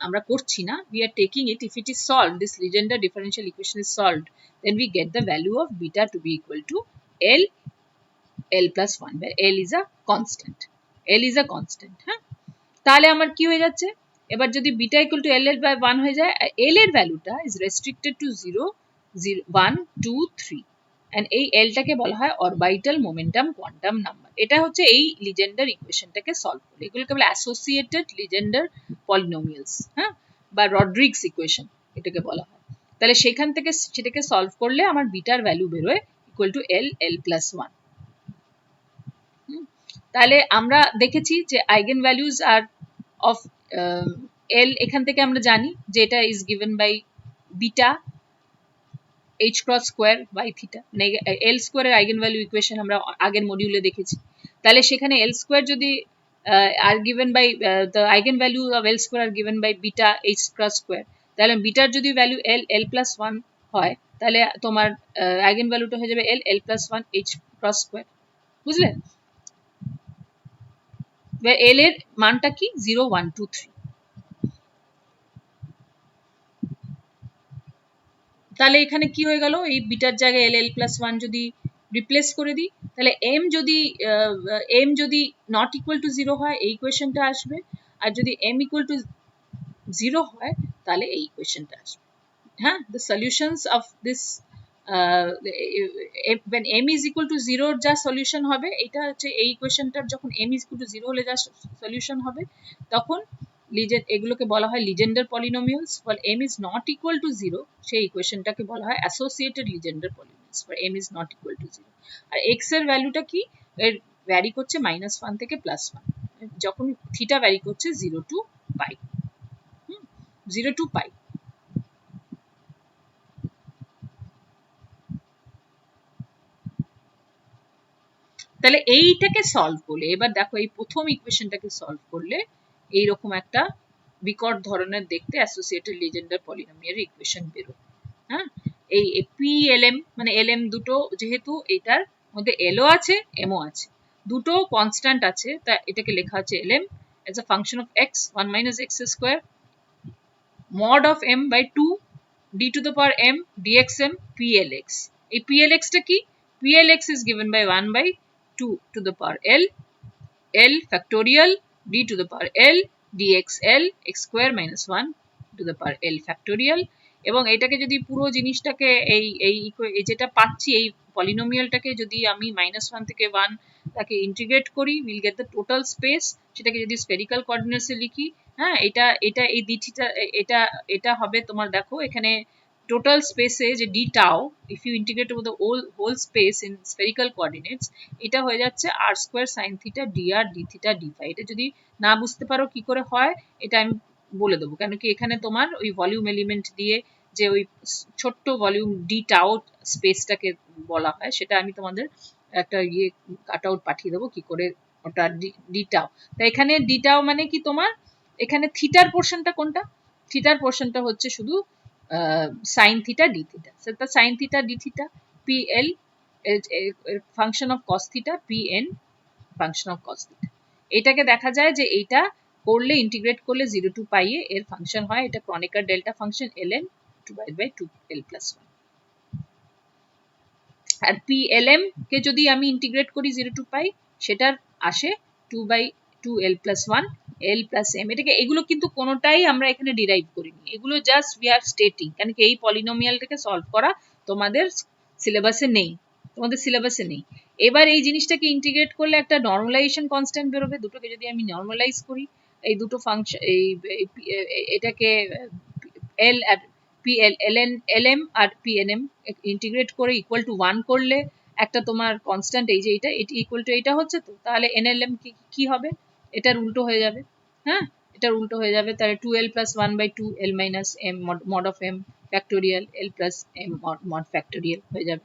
B: আমরা করছি না, we are taking it, if it is solved, this Legendre differential equation is solved, then we get the value of beta to be equal to L plus 1, where L is a constant। L is a constant। হ্যাঁ, তাহলে আমার কি হয়ে যাচ্ছে, এবার যদি beta equal to L/1 হয়ে যায়, L এর ভ্যালুটা ইজ রেস্ট্রিক্টেড টু 0, 1, 2, 3, and এই L টাকে বলা হয় অরবিটাল মোমেন্টাম কোয়ান্টাম নাম্বার। এটা হচ্ছে এই লিজেন্ডার ইকুয়েশনটাকে সলভ করে, এগুলোকে বলে অ্যাসোসিয়েটেড লিজেন্ডার পলিনোমিয়ালস। হ্যাঁ, বা রড্রিগস ইকুয়েশন এটাকে বলা হয়। তাহলে সেখান থেকে সেটাকে সলভ করলে আমার বিটার ভ্যালু বেরোয় ইকুয়াল টু L plus 1। তাহলে আমরা দেখেছি যে আইগেন ভ্যালুজ আর অফ L, এখান থেকে আমরা জানি যে এটা is given by beta h cross square by theta, মানে L স্কোয়ারের আইগেন ভ্যালু ইকুয়েশন আমরা আগের মডিউলে দেখেছি। তাহলে সেখানে L square যদি are given by the eigenvalue of L square are given by beta h cross square, তাহলে বিটার যদি ভ্যালু L plus 1 হয়, তাহলে তোমার eigenvalueটা হয়ে যাবে L plus 1 h cross square, বুঝলে? L এর মানটা কি 0 1 2 3। তাহলে এখানে কি হয়ে গেল, এই বিটার জায়গায় L plus 1 যদি রিপ্লেস করে দিই, তাহলে m যদি নট ইকুয়াল টু 0 হয় এই ইকুয়েশনটা আসবে, আর যদি m ইকুয়াল টু 0 হয় তাহলে এই ইকুয়েশনটা আসবে। হ্যাঁ, the solutions of this when m is equal to 0 যা সলিউশন হবে, এটা হচ্ছে এই ইকুয়েশনটার যখন m is equal to 0 হলে যা সলিউশন হবে, তখন এগুলোকে বলা হয় Legendre polynomials. For m is not equal to 0 সেই ইকুয়েশনটাকে বলা হয় associated Legendre polynomials for m is not equal to 0। আর x এর ভ্যালুটা কি, এর ভ্যারি করছে -1 থেকে +1, যখন থিটা ভ্যারি করছে 0 to পাই, 0 to পাই। তাহলে এইটাকে সলভ করলে, এবার দেখো এই প্রথম ইকুয়েশনটাকে সলভ করলে এইরকম একটা বিকট ধরনের দেখতে অ্যাসোসিয়েটেড লিজেন্ডার পলিনোমিয়াল ইকুয়েশন বেরোয়। হ্যাঁ, এই PLM মানে LM দুটো, যেহেতু এটার মধ্যে Lও আছে Mও আছে, দুটো কনস্ট্যান্ট আছে, তা এটাকে লেখা আছে LM as a function of x 1 minus x square mod of m by 2 d to the power m dxm PLX। এই PLX টা কি, PLX is given by 1 by 2 to the power L factorial d to the power L dxL x square minus 1 to the power L factorial। এবং এটাকে যদি পুরো জিনিসটাকে এই যেটা পাচ্ছি এই পলিনোমিয়ালটাকে যদি আমি -1 থেকে 1 তাকে ইন্টিগ্রেট করি, will get the total space. সেটাকে যদি স্ফেরিক্যাল কোঅর্ডিনেটসে লিখি, হ্যাঁ, এটা এই দিকটা এটা হবে তোমার, দেখো এখানে total space যে d tau, if you integrate over the whole space in spherical coordinates, এটা হয়ে যাচ্ছে r square sin theta dr d theta d phi। এটা যদি না বুঝতে পারো কি করে হয়, এটা আমি বলে দেবো, কেন কি এখানে তোমার ওই ভলিউম এলিমেন্ট দিয়ে যে ওই ছোট্ট ভলিউম d tau স্পেসটাকে বলা হয়, সেটা আমি তোমাদের একটা কাট আউট পাঠিয়ে দেবো কি করে ওটা d tau। তাই এখানে d tau মানে কি, তোমার এখানে থিটার পোরশনটা কোনটা, থিটার পোরশনটা হচ্ছে শুধু sin theta d theta, সেটা sin theta d theta PL function of cos theta PN function of cos theta। এটাকে দেখা যায় যে এইটা করলে ইন্টিগ্রেট করলে 0 to pi এর ফাংশন হয়, এটা Kronecker delta function ln divided by 2l plus 1। আর PLM কে যদি আমি ইন্টিগ্রেট করি 0 to pi, সেটার আসে 2 by 2l plus 1 L plus m। এটাকে এগুলো কিন্তু কোনোটাই আমরা এখানে ডিরাইভ করিনি, এগুলো জাস্ট উই আর স্টেটিং, কারণ কি এই পলিনোমিয়ালটাকে সলভ করা তোমাদের সিলেবাসে নেই, তোমাদের সিলেবাসে নেই। এবার এই জিনিসটাকে ইন্টিগ্রেট করলে একটা নরমালাইজেশন কনস্ট্যান্ট বেরোবে, দুটোকে যদি আমি নরমালাইজ করি, এই দুটো ফাংশন এটাকে L আর LM আর PNM ইন্টিগ্রেট করে ইকুয়াল টু 1 করলে একটা তোমার কনস্ট্যান্ট এই যে এটা ইকুয়াল টু এটা হচ্ছে, তো তাহলে NLM কি হবে, এটার উল্টো হয়ে যাবে। হ্যাঁ, এটার উল্টো হয়ে যাবে, তাহলে 2l plus 1 by 2 L minus m mod of m factorial L plus m mod factorial হয়ে যাবে।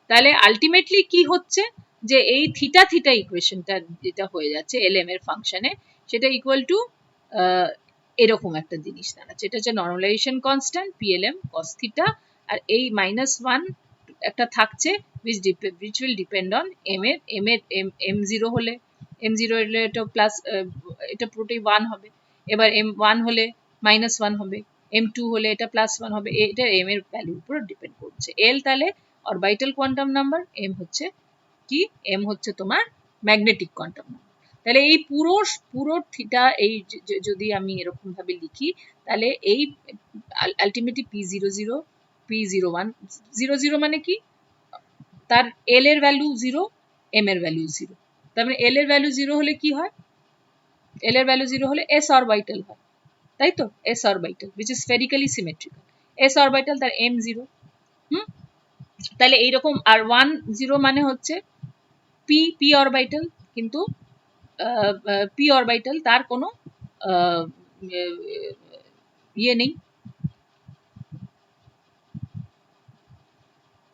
B: তাহলে আলটিমেটলি কি হচ্ছে, যে এই থিটা থিটা ইকুয়েশনটা যেটা হয়ে যাচ্ছে LM এর ফাংশনে, সেটা ইকুয়াল টু এরকম একটা জিনিস দাঁড়াচ্ছে। এটা হচ্ছে normalisation constant PLM cos theta, আর এই -1 একটা থাকছে which will depend on m0 হলে এটা প্লাস, এটা পুরোটাই 1 হবে। এবার m1 হলে -1 হবে, m2 হলে এটা +1 হবে, এটা m এর ভ্যালুর উপর ডিপেন্ড করছে। L তাহলে অরবিটাল কোয়ান্টাম নাম্বার, m হচ্ছে কি, m হচ্ছে তোমার ম্যাগনেটিক কোয়ান্টাম নাম্বার। তাহলে এই পুরো থিটা এই যদি আমি এরকম ভাবে লিখি, তাহলে এই আলটিমেটলি P00 P01 00 মানে কি, তার L এর ভ্যালু 0 m এর ভ্যালু 0। তার মানে L এর ভ্যালু 0 হলে কি হয়, L এর ভ্যালু 0 হলে s অরবিটাল হয়, তাই তো, s orbital which is spherically symmetrical, s orbital তার m 0। তাহলে এইরকম, আর 1 0 মানে হচ্ছে p অরবিটাল, কিন্তু p অরবিটাল তার কোনো ইয়ে নেই।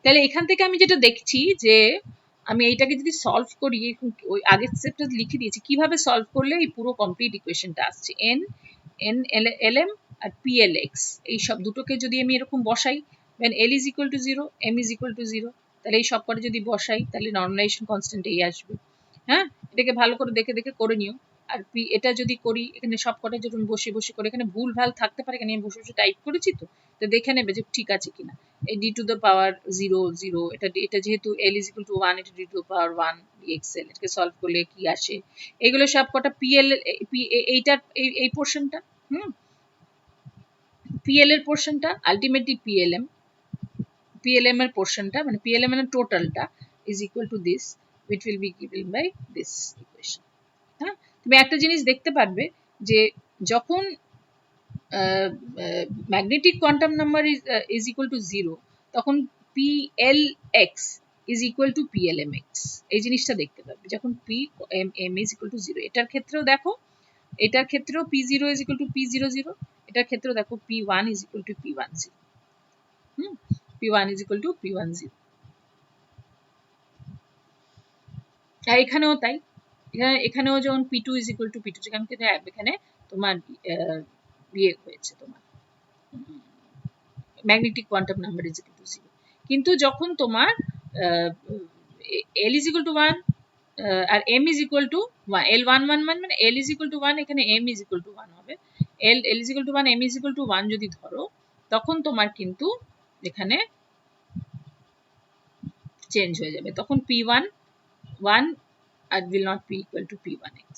B: তাহলে এখান থেকে আমি যেটা দেখছি যে আমি এইটাকে যদি সলভ করি, ওই আগের স্টেপটা লিখে দিয়েছি কিভাবে সলভ করলে এই পুরো কমপ্লিট ইকুয়েশনটা আসছে। n lm আর plx এই সব দুটোকে যদি আমি এরকম বসাই, when l is equal to 0, m is equal to 0, তাহলে এই সবকটা যদি বসাই তাহলে নর্মালাইজেশন কনস্ট্যান্ট এই আসবে। হ্যাঁ, এটাকে ভালো করে দেখে দেখে করে নিও। আর এটা যদি করি, এখানে সবকটা যখন বসে বসে করে, এখানে ভুল ভাল থাকতে পারে, এখানে আমি বসে বসে টাইপ করেছি, তো দেখে নেবে যে ঠিক আছে কিনা। এই d to the power 0 0, এটা যেহেতু l is equal to 1, এটা d to the power 1 dxl, এটাকে সলভ করলে কি আসে, এগুলো সবকটা pl এইটার এই পোর্শনটা, pl এর পোর্শনটা আলটিমেটলি plm এর পোর্শনটা মানে plm এর টোটালটা is equal to this, which will be given by this equation. হ্যাঁ, তুমি একটা জিনিস দেখতে পারবে যে যখন magnetic quantum number is equal to 0, তখন plx is equal to plmx, এই জিনিসটা দেখতে পারবে যখন m is equal to 0। এটার ক্ষেত্রেও দেখো, এটার ক্ষেত্রেও p0 is equal to p00, এটার ক্ষেত্রেও দেখো p1 is equal to p10, p1 is equal to p10। আর এখানেও তাই, এখানেও যেমন p2 is equal to p2, যেখানে এখানে তোমার বিয়ে হয়েছে তোমার magnetic quantum number is equal to 0। কিন্তু যখন তোমার l is equal to 1 R m is equal to 1, l11 মানে l is equal to 1, এখানে m is equal to 1 হবে। l is equal to 1, m is equal to 1 যদি ধরো, তখন তোমার কিন্তু এখানে চেঞ্জ হয়ে যাবে, তখন p1 1 R will not be equal to p1x,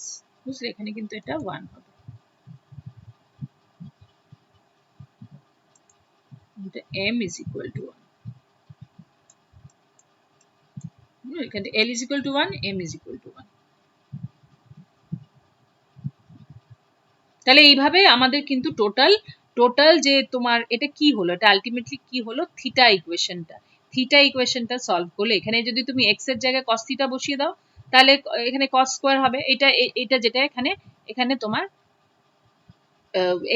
B: বুঝলে, এখানে কিন্তু এটা 1 হবে। m is equal to 1, এখানে l is equal to 1, m is equal to 1। তাহলে এইভাবে আমাদের কিন্তু টোটাল যে তোমার এটা কি হলো, এটা আলটিমেটলি কি হলো, থিটা ইকুয়েশনটা সলভ করলে, এখানে যদি তুমি x এর জায়গায় cos থিটা বসিয়ে দাও, তাহলে এখানে cos স্কয়ার হবে, এটা যেটা এখানে তোমার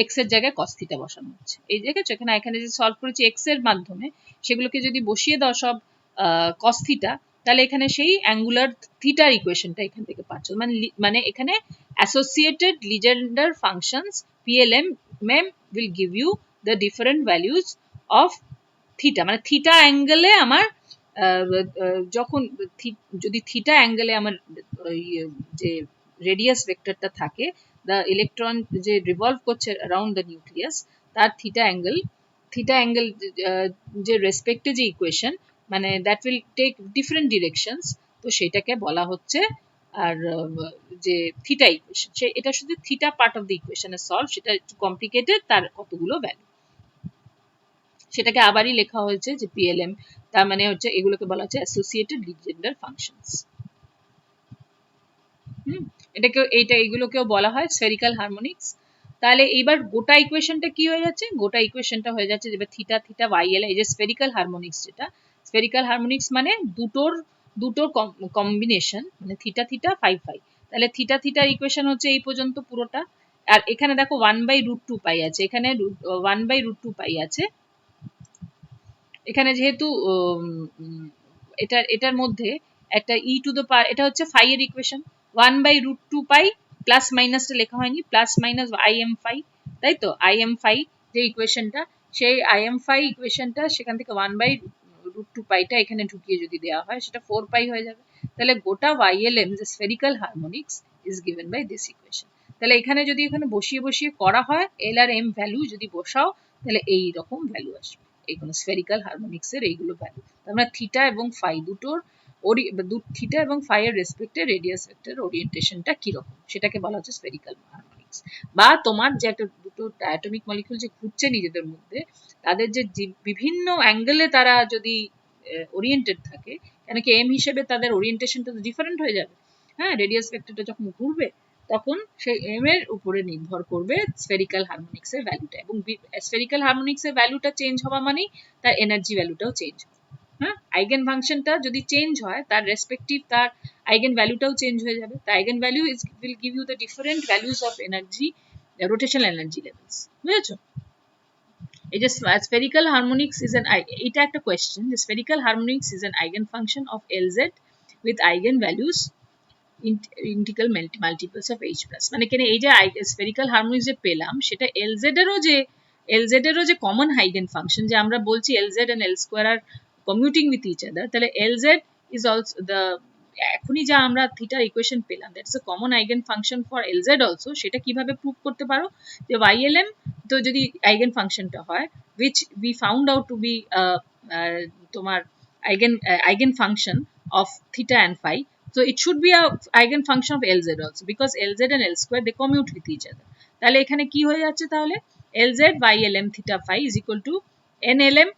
B: x এর জায়গায় cos থিটা বসানো হচ্ছে, এই দেখেছো এখানে যে সলভ করেছি x এর মাধ্যমে, সেগুলোকে যদি বসিয়ে দাও সব cos থিটা, তাহলে এখানে সেই অ্যাঙ্গুলার থিটার ইকুয়েশনটা এখান থেকে পাচ্ছ, মানে এখানে associated Legendre functions plm will give you the different values of theta, মানে থিটা অ্যাঙ্গেলে আমার যখন যদি থিটা অ্যাঙ্গেলে আমার যে রেডিয়াস ভেক্টরটা থাকে, the electron যে revolve করছে around the nucleus, তার থিটা অ্যাঙ্গেল যে রেসপেক্টে যে ইকুয়েশন, মানে that will take different directions, তো সেটাকে বলা হচ্ছে আর যে থিটা ইকুয়েশন, এটা শুধু থিটা পার্ট অফ দ্য ইকুয়েশনের সলভ, সেটা একটু কমপ্লিকেটেড, তার কতগুলো ভ্যালু, সেটাকে আবারই লেখা হয়েছে যে plm, তার মানে হচ্ছে এগুলোকে বলা হচ্ছে অ্যাসোসিয়েটেড লিজেন্ডার ফাংশনস। এগুলোকেও বলা হয় স্ফেরিক্যাল হারমোনিক্স। তাহলে এইবার গোটা ইকুয়েশনটা কি হয়ে যাচ্ছে, গোটা ইকুয়েশনটা হয়ে যাচ্ছে যে থিটা থিটা yl, এই যে স্ফেরিক্যাল হারমোনিক্স, যেটা স্ফেরিক্যাল হারমোনিক্স মানে দুটোর কম্বিনেশন, মানে থিটা থিটা ফাই ফাই, তাহলে থিটা থিটার ইকুয়েশন হচ্ছে এই পর্যন্ত পুরোটা। আর এখানে দেখো 1/√2 পাই আছে, এখানে 1/√2 পাই আছে, এখানে যেহেতু এটার মধ্যে একটা ই টু দ্য পাওয়ার, এটা হচ্ছে ফাই এর ইকুয়েশন, 1/√2 পাই, প্লাস মাইনাসটা লেখা হয়নি, প্লাস মাইনাস im ফাই, তাই তো im ফাই যে ইকুয়েশনটা, সেই im ফাই ইকুয়েশনটা সেখান থেকে 1/√2 পাইটা এখানে ঢুকিয়ে যদি দেওয়া হয়, সেটা 4 পাই হয়ে যাবে। তাহলে গোটা ylm যে spherical harmonics is given by this equation. তাহলে এখানে যদি এখানে বসিয়ে বসিয়ে করা হয়, এল আর এম ভ্যালু যদি বসাও, তাহলে এই রকম ভ্যালু আসবে, এইগুলো স্ফেরিক্যাল হারমোনিক্স এর এইগুলো ভ্যালু। আমরা থিটা এবং ফাই দুটোর থিটা এবং ফাই এর রেসপেক্টে রেডিয়াস ভেক্টর ওরিয়েন্টেশনটা কি রকম, সেটাকে বলা হচ্ছে স্ফেরিক্যাল হারমোনিক্স। বা তোমার যে একটা দুটো ডায়াটমিক মলিকিউল যে ঘুরছে নিজেদের মধ্যে, তাদের যে বিভিন্ন অ্যাঙ্গেলে তারা যদি ওরিয়েন্টেড থাকে, কেন কি এম হিসেবে তাদের ওরিয়েন্টেশনটা তো ডিফারেন্ট হয়ে যাবে। হ্যাঁ, রেডিয়াস ভেক্টরটা যখন ঘুরবে, তখন সেই এম এর উপরে নির্ভর করবে স্ফেরিক্যাল হারমোনিক্স এর ভ্যালুটা, এবং স্ফেরিক্যাল হারমোনিক্স এর ভ্যালুটা চেঞ্জ হওয়া মানেই তার এনার্জি ভ্যালুটাও চেঞ্জ হবে। হ্যাঁ, আইগেন ফাংশনটা যদি চেঞ্জ হয়, তার রেসপেক্টিভ তার আইগেন ভ্যালুটাও চেঞ্জ হয়ে যাবে। তার eigen value will give you the different values of energy, rotational energy levels, বুঝেছো? এই যে spherical harmonics is an, এটা একটা কোয়েশ্চেন, যে spherical harmonics is an eigenfunction of Lz
A: with eigenvalues integral multiples of h plus মানে কেন এই যে spherical harmonics যে পেলাম সেটা lz এরও যে common eigen function যে আমরা বলছি lz and l square are commuting with each other তাহলে lz is also the এখনই যা আমরা থিটা ইকুয়েশন পেলাম that's a common eigen function for lz also সেটা কিভাবে প্রুভ করতে পারো যে ylm তো যদি আইগেন ফাংশনটা হয় which we found out to be তোমার eigen function of theta and phi so it should be a eigen function of lz also because lz and l square they commute with each other তাহলে এখানে কি হয়ে যাচ্ছে তাহলে lz ylm theta phi is equal to nlm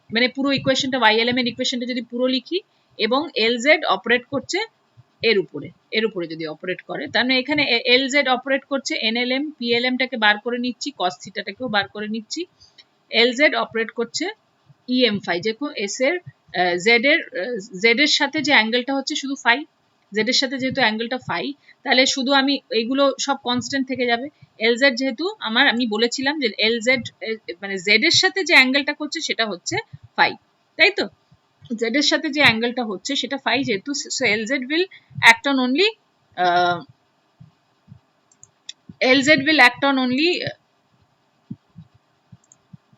A: মানে পুরো ইকুয়েশনটা ylm এর ইকুয়েশনটা যদি পুরো লিখি এবং lz অপারেট করছে এর উপরে যদি অপারেট করে তার মানে এখানে lz অপারেট করছে nlm plm টাকে বার করে নিচ্ছি cos theta টাকেও বার করে নিচ্ছি lz অপারেট করছে em phi যেহেতু s এর z এর সাথে যে অ্যাঙ্গেলটা হচ্ছে শুধু phi z এর সাথে যেহেতু অ্যাঙ্গেলটা phi তাহলে শুধু আমি এইগুলো সব কনস্ট্যান্ট থেকে যাবে lz যেহেতু আমি বলেছিলাম যে lz মানে z এর সাথে যে অ্যাঙ্গেলটা করছে সেটা হচ্ছে phi তাই তো z এর সাথে যে অ্যাঙ্গেলটা হচ্ছে সেটা phi যেহেতু so lz will act on only lz will act on only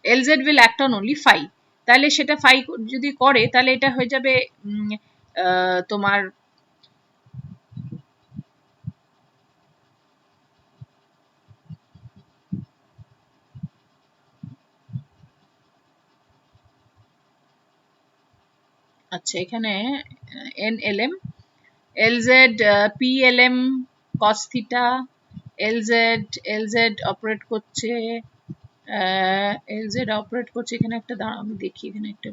A: lz will act on only phi তাহলে সেটা phi যদি করে তাহলে এটা হয়ে যাবে তোমার আচ্ছা এখানে nlm lz plm cos theta lz operate করছে lz অপারেট করছে এখানে একটা দাঁড়াও আমি দেখি এখানে একটা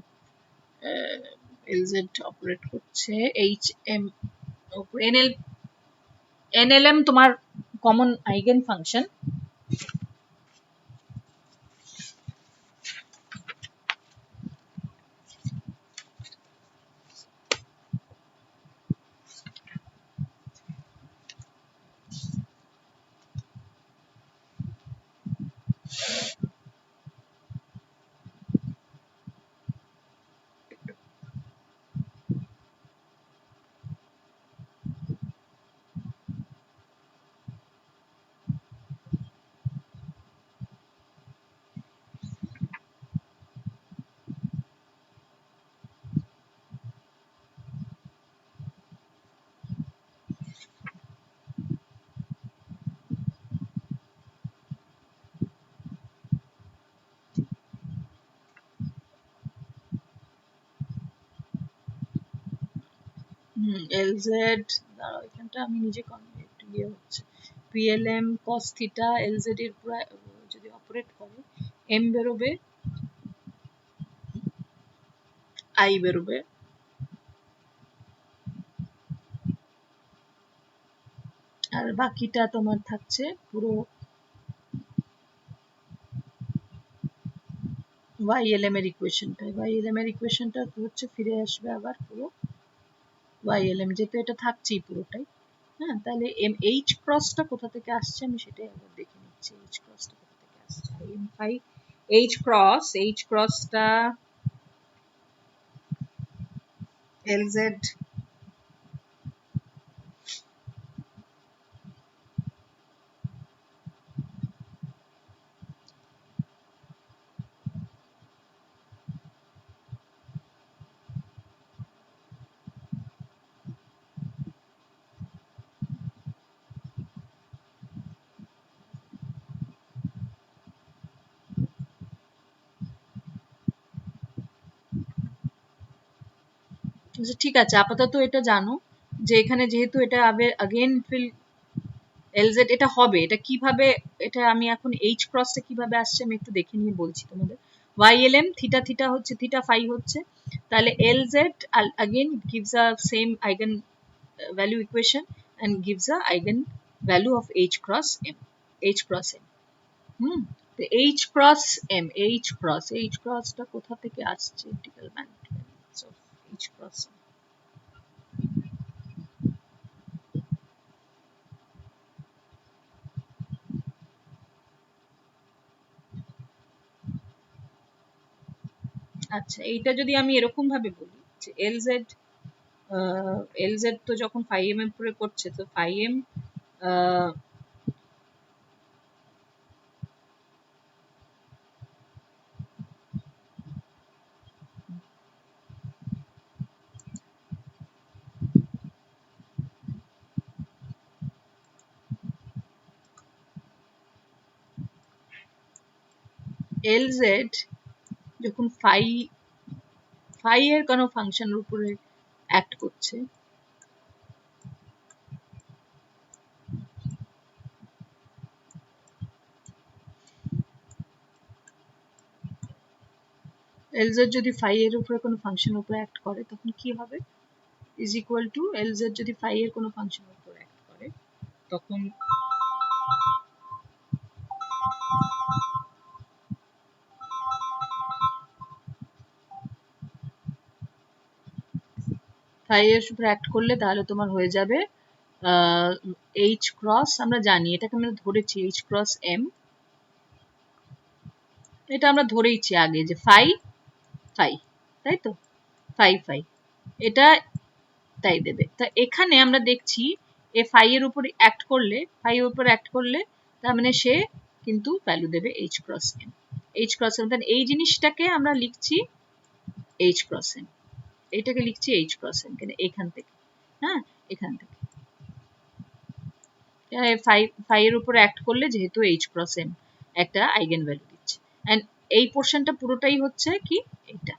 A: lz অপারেট করছে hm nlm তোমার কমন আইগেন ফাংশন lz দাঁড়াও এখানটা আমি নিজে একটু ইয়ে হচ্ছে plm cos theta lz এর পুরো যদি অপারেট করে m বেরোবে i বেরোবে আর বাকিটা তোমার থাকছে পুরো ylm এর ইকুয়েশনটা ylm এর ইকুয়েশনটা হচ্ছে ফিরে আসবে আবার পুরো ylm যেহেতু এটা থাকছেই পুরোটাই হ্যাঁ তাহলে h ক্রসটা কোথা থেকে আসছে আমি সেটাই আবার দেখে নিচ্ছি h ক্রসটা কোথা থেকে আসছে m phi h ক্রসটা lz ঠিক আছে আপাতত এটা জানো যে এখানে যেহেতু এটা again ফিল lz এটা হবে এটা কিভাবে এটা আমি এখন h ক্রসটা কিভাবে আসছে আমি একটু দেখে নিয়ে বলছি তোমাদের ylm theta theta হচ্ছে theta phi হচ্ছে তাহলে lz again gives a same eigen value equation and gives a eigen value of h cross m তো h crossটা কোথা থেকে আসছে integral magnitude of h cross m আচ্ছা এইটা যদি আমি এরকম ভাবে বলি যে lz
B: এলজেড তো যখন 5m এর উপরে করছে তো 5m
A: LZ যখন phi এর কোনো ফাংশনের উপরে অ্যাক্ট করছে, LZ যদি phi এর উপরে কোনো ফাংশনের উপরে অ্যাক্ট করে তখন কি হবে? ইজ ইকুয়াল টু LZ যদি phi এর কোনো ফাংশনের উপরে অ্যাক্ট করে তখন phi এর উপরে অ্যাক্ট করলে তাহলে তোমার হয়ে যাবে H ক্রস, আমরা জানি এটাকে আমরা ধরেছি H ক্রস M, এটা আমরা ধরেইছি আগে যে phi তাই তো, phi এটা তাই দেবে। তা এখানে আমরা দেখছি এ phi এর উপরে অ্যাক্ট করলে তার মানে সে কিন্তু ভ্যালু দেবে H cross M। H cross M, তাহলে এই জিনিসটাকে আমরা লিখছি H ক্রস M, এইটাকে লিখছি H ক্রস M, কেন এখান থেকে, হ্যাঁ এখান থেকে phi এর উপরে অ্যাক্ট করলে যেহেতু H ক্রস M একটা আইগেন ভ্যালু দিচ্ছে, এন্ড এই পোর্শনটা পুরোটাই হচ্ছে কি এটা,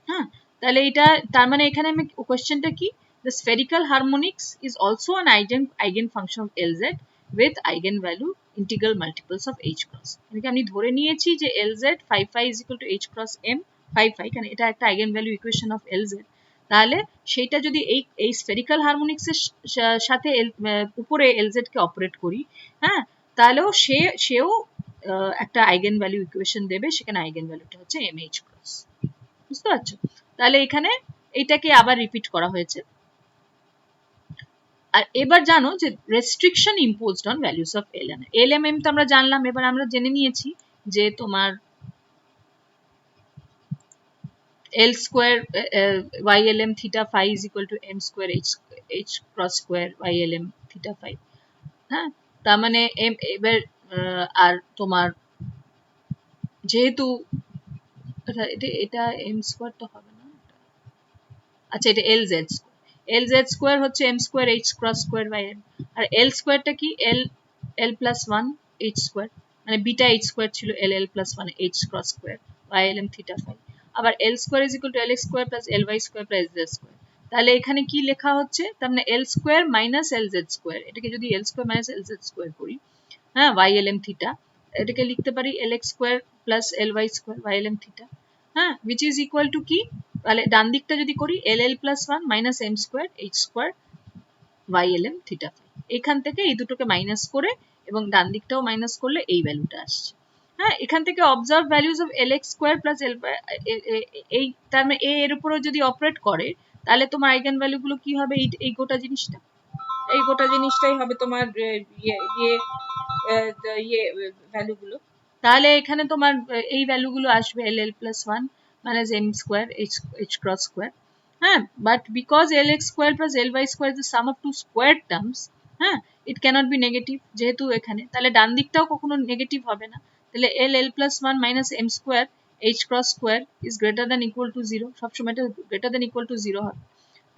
A: হ্যাঁ তাহলে এটা তার মানে এখানে আমি কোশ্চেনটা কি, the spherical harmonics is also an eigen function of LZ with eigenvalue integral multiples of H cross। এখানে আমি ধরে নিয়েছি যে LZ phi is equal to H cross M phi কারণ এটা একটা eigenvalue equation of LZ, তাহলে সেটা যদি এই spherical harmonics এর সাথে উপরে LZ কে অপারেট করি, হ্যাঁ তাহলেও সেও একটা eigenvalue equation দেবে, সেখানে eigenvalueটা হচ্ছে MH cross, বুঝতে পারছো? তাহলে এখানে এইটাকে আবার রিপিট করা হয়েছে। আর এবার জানো যে restriction imposed on values of LM তো আমরা জানলাম, এবার আমরা জেনে নিয়েছি যে তোমার L square YLM theta phi is equal to M square H cross square YLM theta phi, হ্যাঁ তার মানে এবার আর তোমার যেহেতু এটা M square তো হবে না, আচ্ছা এটা LZ স্কয়ার হচ্ছে M square H cross square by M, আর L স্কয়ারটা কি L প্লাস 1 H স্কয়ার, মানে বিটা H স্কয়ার ছিল L plus 1 H cross square by LM theta phi, আবার L square is equal to LX square plus LY square plus Z square. তাহলে এখানে কি লেখা হচ্ছে, তার মানে L square minus LZ square, এটাকে যদি L square minus LZ square করি, হ্যাঁ YLM থিটা, এটাকে লিখতে পারি LX square plus LY square YLM theta, হ্যাঁ which is equal to কি, তাহলে ডান দিকটা যদি করি LL plus 1 minus M square H square YLM theta, এখান থেকে এই দুটোকে মাইনাস করে এবং ডান দিকটাও মাইনাস করলে এই ভ্যালুটা আসছে, হ্যাঁ এখান থেকে observe values of LX square plus এই তার মানে A এর উপরে যদি অপারেট করে তাহলে তোমার আইগেন ভ্যালু গুলো কি হবে, এই গোটা জিনিসটাই হবে তোমার ভ্যালুগুলো। তাহলে এখানে তোমার এই ভ্যালুগুলো আসবে LL plus 1 minus M square H cross square, হ্যাঁ but because LX square plus LY square is the sum of two squared terms, হ্যাঁ it cannot be negative যেহেতু এখানে, তাহলে ডান দিকটাও কখনো নেগেটিভ হবে না, তাহলে LL plus 1 minus M square H cross square is greater than equal to 0, সবসময় এটা greater than equal to 0 হবে।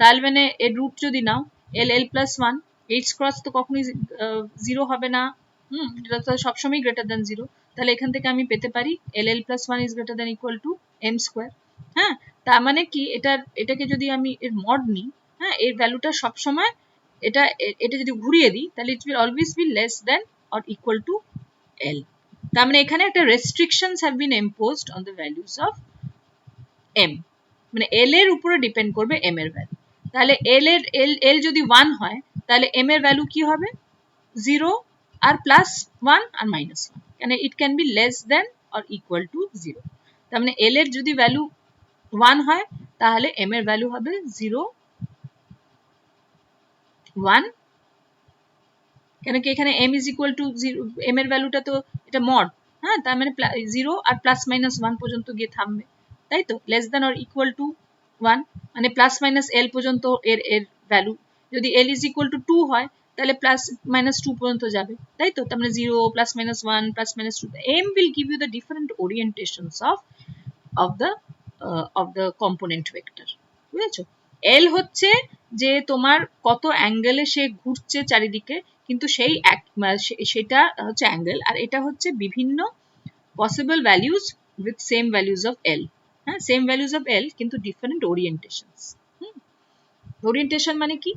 A: তাহলে মানে এর রুট যদি নাও LL plus 1 H cross তো কখনোই 0 হবে না, এটা তো সবসময় গ্রেটার দ্যান 0, তাহলে এখান থেকে আমি পেতে পারি LL plus 1 is greater than equal to M square, হ্যাঁ তার মানে কি এটাকে যদি আমি এর মড নিই, হ্যাঁ এর ভ্যালুটা সবসময় এটা যদি ঘুরিয়ে দিই তাহলে it will always be less than or equal to L, তার মানে এখানে একটা restrictions have been imposed on the values of M, মানে L এর উপরে ডিপেন্ড করবে M এর ভ্যালু, তাহলে L যদি 1 হয় তাহলে M এর ভ্যালু কি হবে 0 আর প্লাস 1 আর মাইনাস 1, মানে it can be less than or equal to 0, তার মানে L এর যদি ভ্যালু 1 হয় তাহলে M এর ভ্যালু হবে 0 1, কেন কি এখানে M is equal to 0, M এর ভ্যালুটা তো এটা মড, হ্যাঁ তার মানে 0 আর প্লাস মাইনাস 1 পর্যন্ত গিয়ে থামবে, তাই তো less than or equal to 1 মানে প্লাস মাইনাস এল পর্যন্ত এর ভ্যালু, যদি এল ইজ ইকুয়াল টু 2 হয় তাহলে প্লাস মাইনাস 2 পর্যন্ত যাবে, তাই তো? তার মানে 0 plus minus 1 plus minus 2, m will give you the different orientations of the component vector, বুঝেছো? এল হচ্ছে যে তোমার কত অ্যাঙ্গেলে সে ঘুরছে চারিদিকে, কিন্তু সেই সেটা হচ্ছে অ্যাঙ্গেল, আর এটা হচ্ছে বিভিন্ন possible values with same values of L, হ্যাঁ, same values of L কিন্তু different orientations। orientation মানে কি?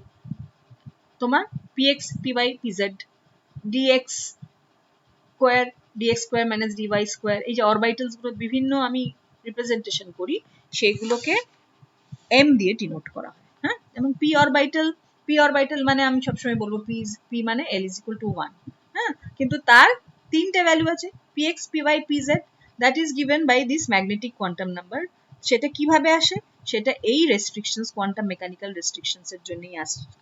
A: তোমার px py pz dx square dx square minus dy square, এই যে অরবিটালস গুলো বিভিন্ন আমি রিপ্রেজেন্টেশন করি, সেগুলোকে m দিয়ে ডিনোট করা হয়, হ্যাঁ। এবং p অরবিটাল মানে আমি সবসময় বলবো p মানে l is equal to 1, হ্যাঁ, কিন্তু তার তিনটে ভ্যালু আছে, px py pz, that is given by this magnetic quantum number। সেটা কিভাবে আসে? সেটা এই রেস্ট্রিকশনস, কোয়ান্টাম মেকানিক্যাল রেস্ট্রিকশনস এর জন্যই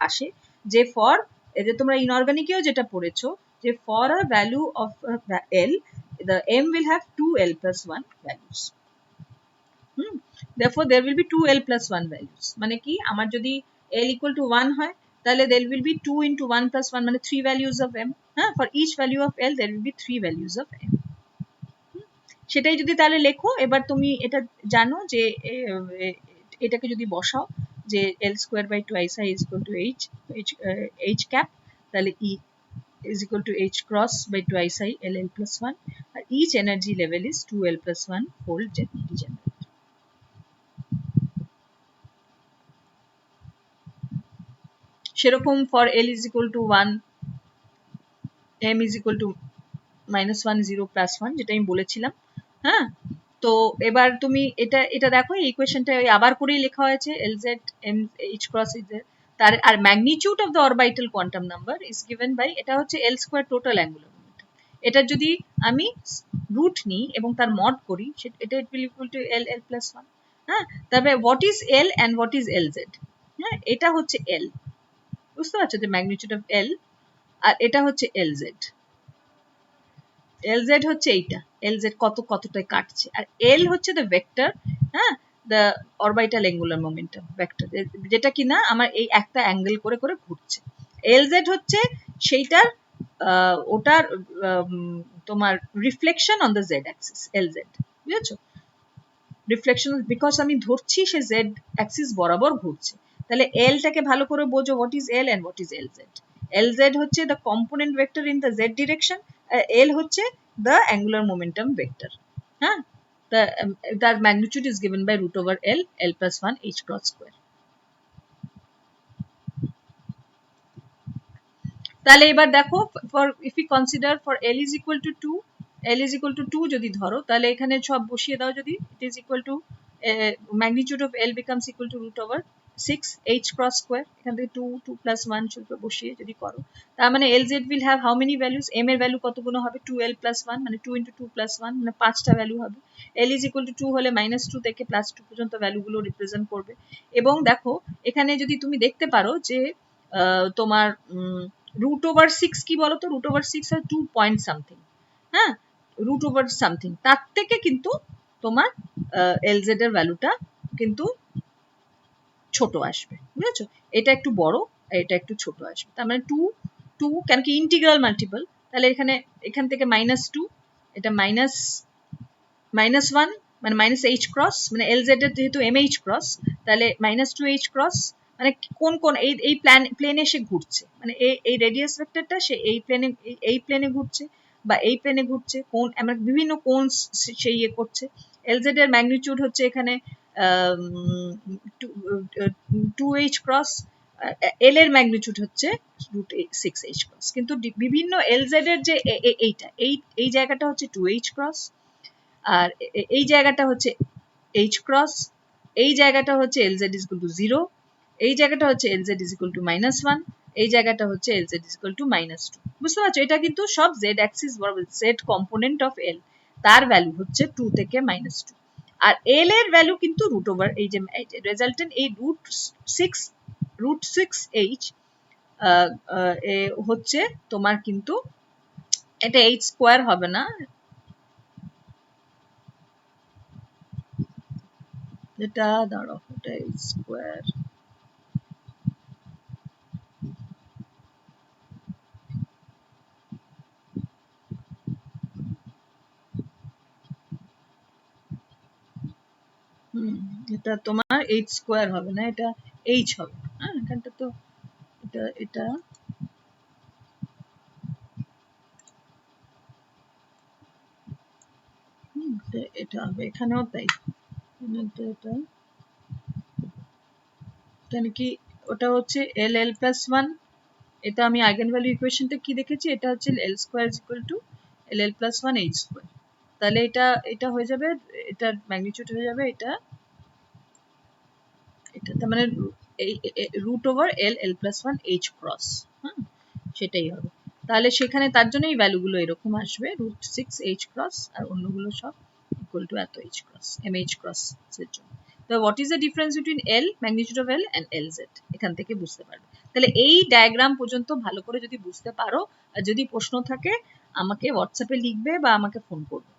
A: আসে, যে ফর এই যে তোমরা ইনঅর্গানিকেও যেটা পড়েছো, যে for a value of l the m will have 2l plus 1 values। therefore there will be 2l plus 1 values, মানে কি আমার যদি l equal to 1 হয় তাহলে there will be 2 into 1 plus 1 মানে 3 values of m, হ্যাঁ, for each value of l there will be 3 values of m। সেটাই যদি তাহলে লেখো, এবার তুমি এটা জানো যে এটাকে যদি বসাও যে l square by twice i is equal to h cap, তাহলে e is equal to h cross by twice i ll plus 1, R each energy level is 2l plus 1 fold degenerate। সেরকম for l is equal to 1, m is equal to -1 0 plus 1, যেটা আমি বলেছিলাম, হ্যাঁ। তো এবার তুমি এটা দেখো, এই ইকুয়েশনটা আবার করেই লেখা হয়েছে lz m h cross z, তার আর magnitude of the orbital quantum number is given by, এটা হচ্ছে l square total angular momentum, এটা যদি আমি রুট নিই এবং তার মড করি, এটা it will equal to l l plus 1, হ্যাঁ। তবে what is l and what is lz, হ্যাঁ, এটা হচ্ছে l, বুঝতে পারছো, যে ম্যাগনিটিউড অফ l, আর এটা হচ্ছে lz, lz হচ্ছে এইটা, lz কতটায় কাটছে, আর l হচ্ছে দ্য ভেক্টর, হ্যাঁ, the orbital angular momentum vector, যেটা কিনা আমার এই একটা অ্যাঙ্গেল করে করে ঘুরছে। lz হচ্ছে সেইটার ওটার তোমার reflection on the z Axis, lz, বুঝেছো? রিফ্লেকশন বিকজ আমি ধরছি সে z অ্যাক্সিস বরাবর ঘুরছে, তাহলে l টাকে ভালো করে বোঝো, what is l and what is lz। lz হচ্ছে the component vector in the z direction, l হচ্ছে the angular momentum vector, হ্যাঁ। the magnitude is given by root over l plus 1 h cross square। তাহলে এবার দেখো, for if we consider for l is equal to 2, l is equal to 2 যদি ধরো, তাহলে এখানে সব বসিয়ে দাও, যদি it is equal to magnitude of l becomes equal to root over 6 h cross square, এখান থেকে 2 plus 1 সূত্র বসিয়ে যদি করো, তার মানে lz will have how many values, m এর ভ্যালু কতগুলো হবে, 2l plus 1 মানে 2 into 2 plus 1 মানে 5টা ভ্যালু হবে। l is equal to 2 হলে -2 থেকে +2 পর্যন্ত ভ্যালুগুলো রিপ্রেজেন্ট করবে। এবং দেখো এখানে যদি তুমি দেখতে পারো যে তোমার রুট ওভার 6 কি বলতো, রুট ওভার 6 হয় 2 পয়েন্ট সামথিং, হ্যাঁ, রুট ওভার সামথিং, তার থেকে কিন্তু তোমার lz এর ভ্যালুটা কিন্তু ছোট আসবে, বুঝেছো? এটা একটু বড়, এটা একটু ছোট আসবে, তার মানে 2 কেন কি ইন্টিগ্রাল মাল্টিপল, তাহলে এখান থেকে -2, এটা -1 মানে -h ক্রস, মানে lz এর যেহেতু mh ক্রস, তাহলে -2h ক্রস, মানে কোন এই প্লেনে এসে ঘুরছে, মানে এই রেডিয়াস ভেক্টরটা সে এই প্লেনে ঘুরছে বা এই প্লেনে ঘুরছে, কোন আমরা বিভিন্ন কোন সেই ইয়ে করছে। lz এর ম্যাগনিটিউড হচ্ছে এখানে 2h ক্রস, l এর ম্যাগনিটিউড হচ্ছে √6h ক্রস, কিন্তু বিভিন্ন lz এর যে এইটা এই জায়গাটা হচ্ছে 2h ক্রস, আর এই জায়গাটা হচ্ছে h ক্রস, এই জায়গাটা হচ্ছে lz is equal to 0, এই জায়গাটা হচ্ছে lz is equal to -1, এই জায়গাটা হচ্ছে lz is equal to -2, বুঝতে পারছো? এটা কিন্তু সব z অ্যাক্সিস বরাবর, z কম্পোনেন্ট অফ l, তার ভ্যালু হচ্ছে 2 থেকে -2, আর l এর ভ্যালু কিন্তু রুট ওভার এই যে রেজাল্টেন্ট এই √6h হচ্ছে তোমার কিন্তু এটা h স্কয়ার হবে না, এটা দাঁড়াও, এটা এইচ স্কোয়ার, এটা তোমার এইচ স্কোয়ার হবে না, এটা এইচ হবে। হ্যাঁ, এখানটা তো এটা এটা এটা হবে, এখানেও তাই। এটা এখানে কি, ওটা হচ্ছে এল এল প্লাস ওয়ান। এটা আমি আইগেন ভ্যালু ইকুয়েশনটা কি দেখেছি, এটা হচ্ছে L square is equal to L L plus one H square. তাহলে এটা এটা হয়ে যাবে, এটার ম্যাগনিটিউড হয়ে যাবে এটা এটা তার মানে এই রুট ওভার এল L plus one H cross. হ্যাঁ, সেটাই হবে। তাহলে সেখানে তার জন্য এই ভ্যালুগুলো এরকম আসবে, রুট সিক্স এইচ ক্রস, আর অন্যগুলো সব ইকুয়াল টু এত H cross, M H cross এর জন্য। তো what is the difference between L, magnitude of L and L Z, এখান থেকে বুঝতে পারবে। তাহলে এই ডায়াগ্রাম পর্যন্ত ভালো করে যদি বুঝতে পারো, আর যদি প্রশ্ন থাকে আমাকে হোয়াটসঅ্যাপে লিখবে বা আমাকে ফোন করবে।